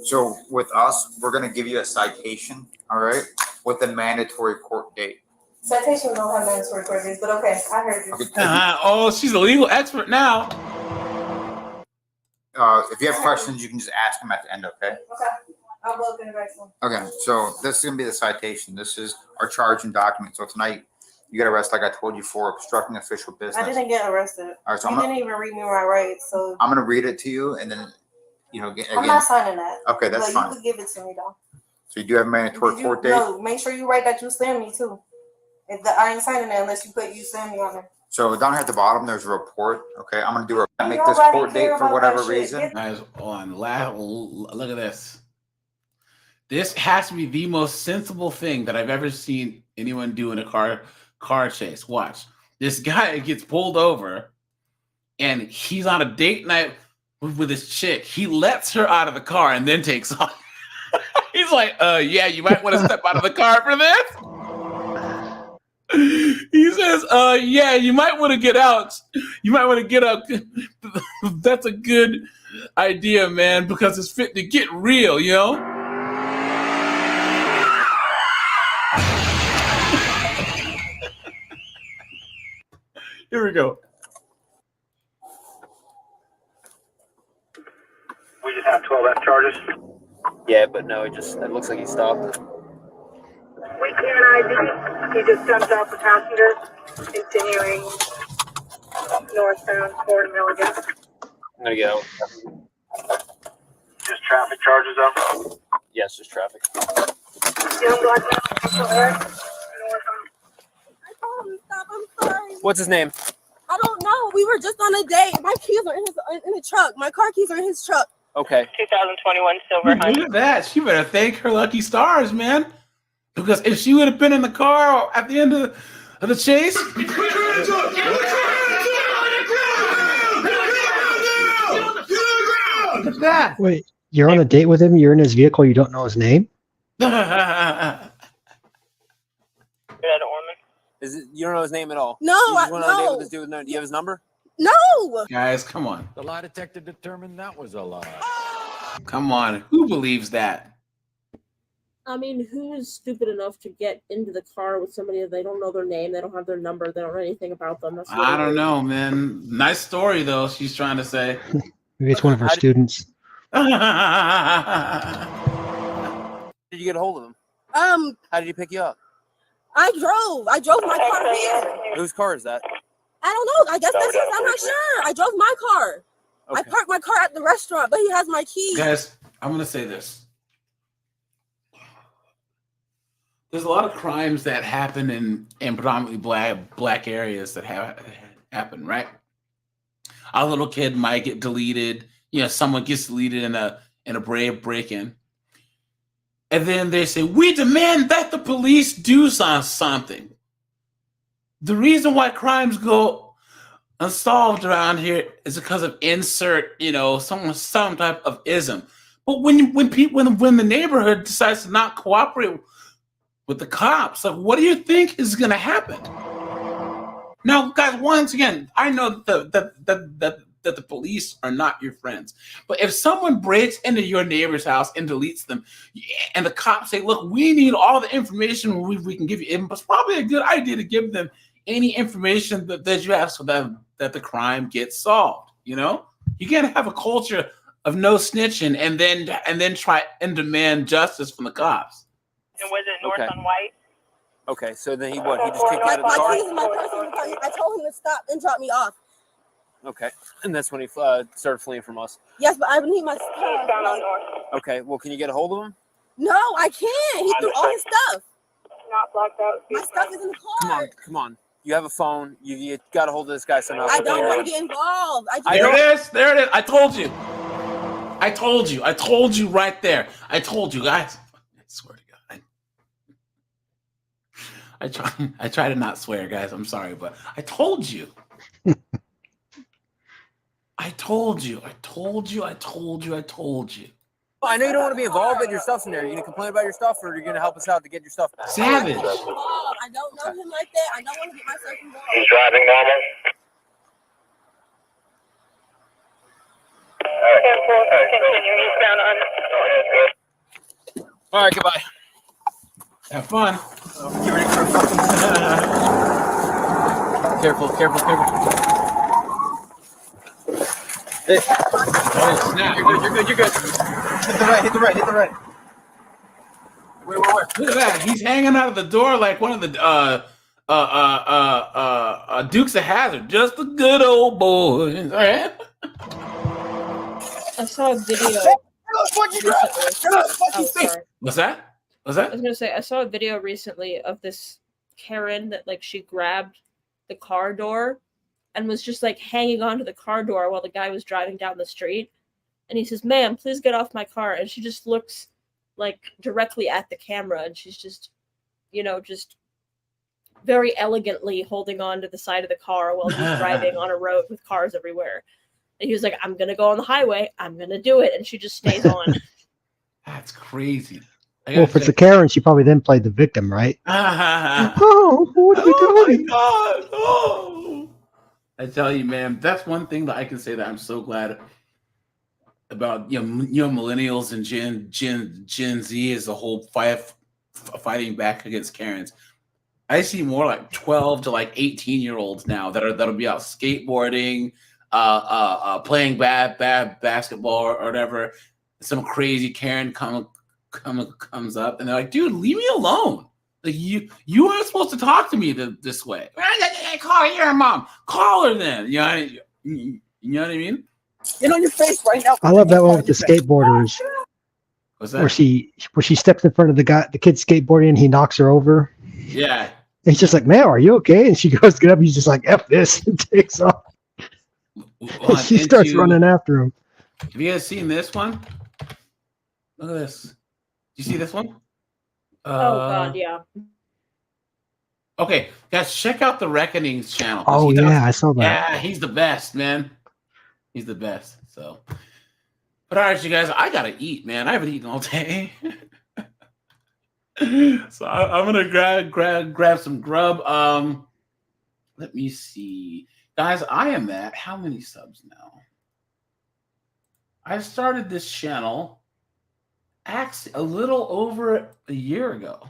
So with us, we're gonna give you a citation, all right, with a mandatory court date. Citations don't have mandatory court dates, but okay, I heard you. Oh, she's a legal expert now. If you have questions, you can just ask them at the end, okay? Okay, I'll look in the next one. Okay, so this is gonna be the citation. This is our charging document. So tonight, you get arrested, like I told you, for obstructing official business. I didn't get arrested. All right, so You I'm didn't even read me my rights, so I'm gonna read it to you, and then, you know, again. I'm not signing that. Okay, that's but fine. You could give it to me though. So you do have a mandatory Did you, court date. no, make sure you write that you slammed me too. I ain't signing that unless you send me on there. So down here at the bottom, there's a report. Okay, I'm gonna do a make this Nobody court date care for about whatever that shit. reason. Guys, look at this. This has to be the most sensible thing that I've ever seen anyone do in a car chase. Watch. This guy gets pulled over and he's on a date night with his chick. He lets her out of the car and then takes off. He's like, yeah, you might want to step out of the car for this. He says, yeah, you might want to get out. You might want to get out. That's a good idea, man, because it's fit to get real, you know? Here we go. We just have 12F charges. Yeah, but no, it looks like he stopped. We can't ID. He just jumped out the passenger, continuing northbound toward Milligan. I'm gonna get out. Just traffic charges though? Yes, just traffic. Young black man, northbound. I told him to stop. I'm sorry. What's his name? I don't know. We were just on a date. My keys are in the truck. My car keys are in his truck. Okay. 2021 Silver Look at that. She better thank her lucky stars, man. Because if she would have been in the car at the end of the chase. Look at that. Wait, you're on a date with him? You're in his vehicle? You don't know his name? Is it? You don't know his name at all? No, You just went on a date no. with this dude. Do you have his number? No. Guys, come on. The lie detector determined that was a lie. Come on. Who believes that? I mean, who's stupid enough to get into the car with somebody that they don't know their name, they don't have their number, they don't know anything about them? That's I don't know, man. Nice story, though, she's trying to say. Maybe it's one of her students. Did you get a hold of him? How did he pick you up? I drove my car here. Whose car is that? I don't know. I guess that's his. I'm not sure. I drove my car. I parked my car at the restaurant, but he has my keys. Guys, I'm going to say this. There's a lot of crimes that happen in predominantly black areas that happen, right? A little kid might get deleted. You know, someone gets deleted in a brave break-in. And then they say, we demand that the police do something. The reason why crimes go unsolved around here is because of some type of ism. But when the neighborhood decides to not cooperate with the cops, like, what do you think is going to happen? Now, guys, once again, I know that the police are not your friends. But if someone breaks into your neighbor's house and deletes them, and the cops say, look, we need all the information we can give you, it's probably a good idea to give them any information that you have so that the crime gets solved. You know? You can't have a culture of no snitching and then try and demand justice from the cops. And was it north on White? Okay, so then he just kicked you out of the car? I told him to stop and drop me off. Okay, and that's when he started fleeing from us. Yes, but I need my car. Okay, well, can you get a hold of him? No, I can't. He threw all his stuff. Not blocked out. My stuff is in the car. Come on. You have a phone. You got a hold of this guy somehow. I don't want to get involved. There it is. I told you. I told you right there. I told you, guys. I swear to God. I try to not swear, guys. I'm sorry, but I told you. I told you. I know you don't want to be involved, but your stuff's in there. You're going to complain about your stuff, or you're going to help us out to get your stuff back? Savage. I don't know him like that. I don't want to get myself involved. He's driving normal. All right, goodbye. Have fun. Get ready for a fucking... Careful. Hey. Oh, snap. You're good. Hit the right. Where? Look at that. He's hanging out of the door like one of the Dukes of Hazzard. Just a good old boy. All right. I saw a video. What's that? I was gonna say I saw a video recently of this Karen that like she grabbed the car door and was just like hanging onto the car door while the guy was driving down the street. And he says, "Ma'am, please get off my car." And she just looks like directly at the camera, and she's just, just very elegantly holding on to the side of the car while he's driving on a road with cars everywhere. And he was like, "I'm going to go on the highway. I'm going to do it." And she just stays on. That's crazy. Well, if it's a Karen, she probably then played the victim, right? Oh, what are you doing? My God. Oh. I tell you, man, that's one thing that I can say that I'm so glad about, millennials and Gen Z as a whole fighting back against Karens. I see more like 12 to like 18-year-olds now that'll be out skateboarding, playing bad basketball or whatever. Some crazy Karen comes up and they're like, "Dude, leave me alone. Like you aren't supposed to talk to me this way. Call your mom. Call her then." You know what I mean? Get on your face right now. I love that one with the skateboarders. What's that? Where she steps in front of the kid skateboarding and he knocks her over. Yeah. And he's just like, "Man, are you okay?" And she goes to get up. He's just like, "F this," and takes off. And she starts running after him. Have you guys seen this one? Look at this. Do you see this one? Oh God, yeah. Okay, guys, check out the Reckoning's channel. Oh yeah, I saw that. Yeah, he's the best, man. He's the best. So, but all right, you guys, I gotta eat, man. I haven't eaten all day. So I'm gonna grab some grub. Let me see, guys. I am at how many subs now? I started this channel actually a little over a year ago.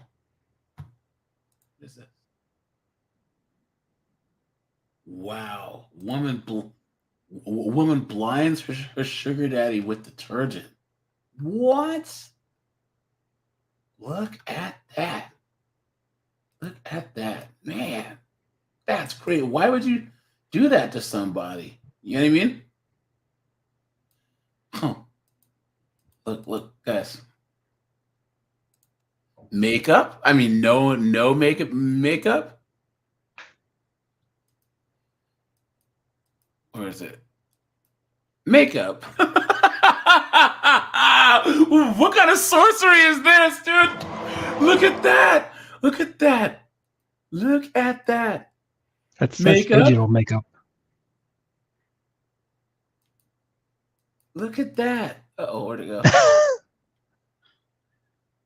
What is it? Wow, woman blinds her sugar daddy with detergent. What? Look at that. Look at that. Man, that's great. Why would you do that to somebody? You know what I mean? Huh. Look, guys. Makeup? I mean, no makeup? Where is it? Makeup. What kind of sorcery is this, dude? Look at that. Look at that. Look at that. That's digital makeup. Look at that. Uh-oh, where'd it go?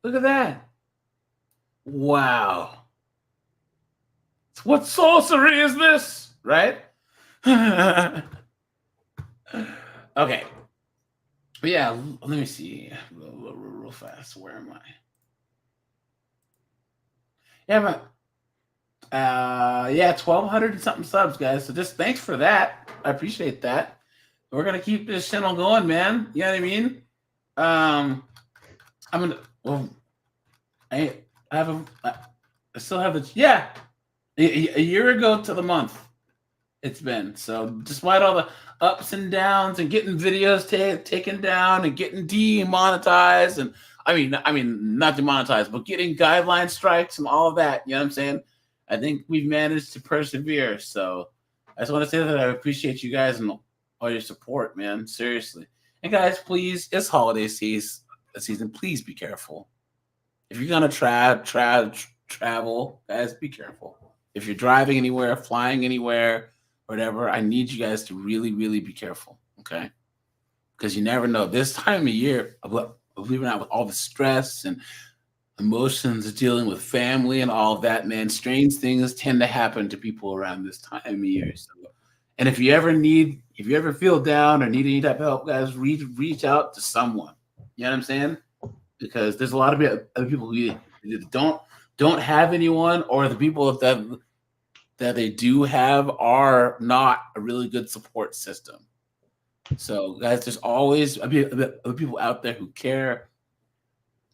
Look at that. Wow. What sorcery is this? Right? Okay. But yeah, let me see real fast. Where am I? Yeah, but 1,200 and something subs, guys. So just thanks for that. I appreciate that. We're gonna keep this channel going, man. You know what I mean? I still have a year ago to the month it's been. So despite all the ups and downs and getting videos taken down and getting demonetized, and I mean not demonetized, but getting guideline strikes and all of that, you know what I'm saying? I think we've managed to persevere. So I just want to say that I appreciate you guys and all your support, man. Seriously. And guys, please, it's holiday season. Please be careful. If you're gonna travel, guys, be careful. If you're driving anywhere, flying anywhere, whatever, I need you guys to really, really be careful, okay? Because you never know. This time of year, believe it or not, with all the stress and emotions of dealing with family and all of that, man, strange things tend to happen to people around this time of year. So, and if you ever feel down or need any type of help, guys, reach out to someone. You know what I'm saying? Because there's a lot of other people who either don't have anyone, or the people that they do have are not a really good support system. So, guys, there's always other people out there who care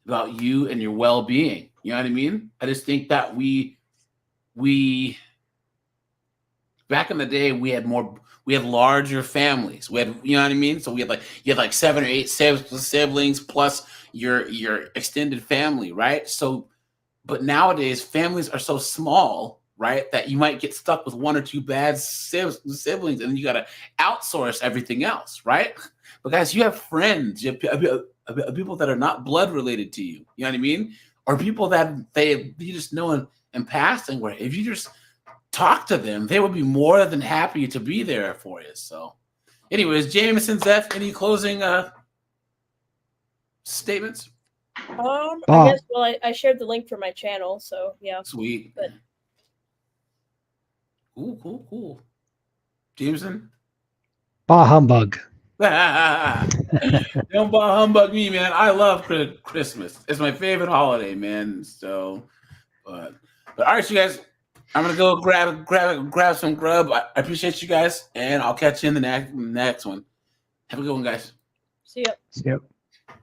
about you and your well-being. You know what I mean? I just think that we back in the day we had larger families. We had, you know what I mean? So you had like 7 or 8 siblings plus your extended family, right? So But nowadays, families are so small, right, that you might get stuck with one or two bad siblings, and you got to outsource everything else, right? But guys, you have friends, you have people that are not blood related to you. You know what I mean? Or people that you just know in passing, where if you just talk to them, they would be more than happy to be there for you. So, anyways, Jameson, Zeph, any closing statements? I Bob. guess. Well, I shared the link for my channel, so yeah. Sweet. But Cool. Jameson? Bah humbug. Don't humbug me, man. I love Christmas. It's my favorite holiday, man. So, but all right, you guys. I'm gonna go grab some grub. I appreciate you guys, and I'll catch you in the next one. Have a good one, guys. see ya. Yep.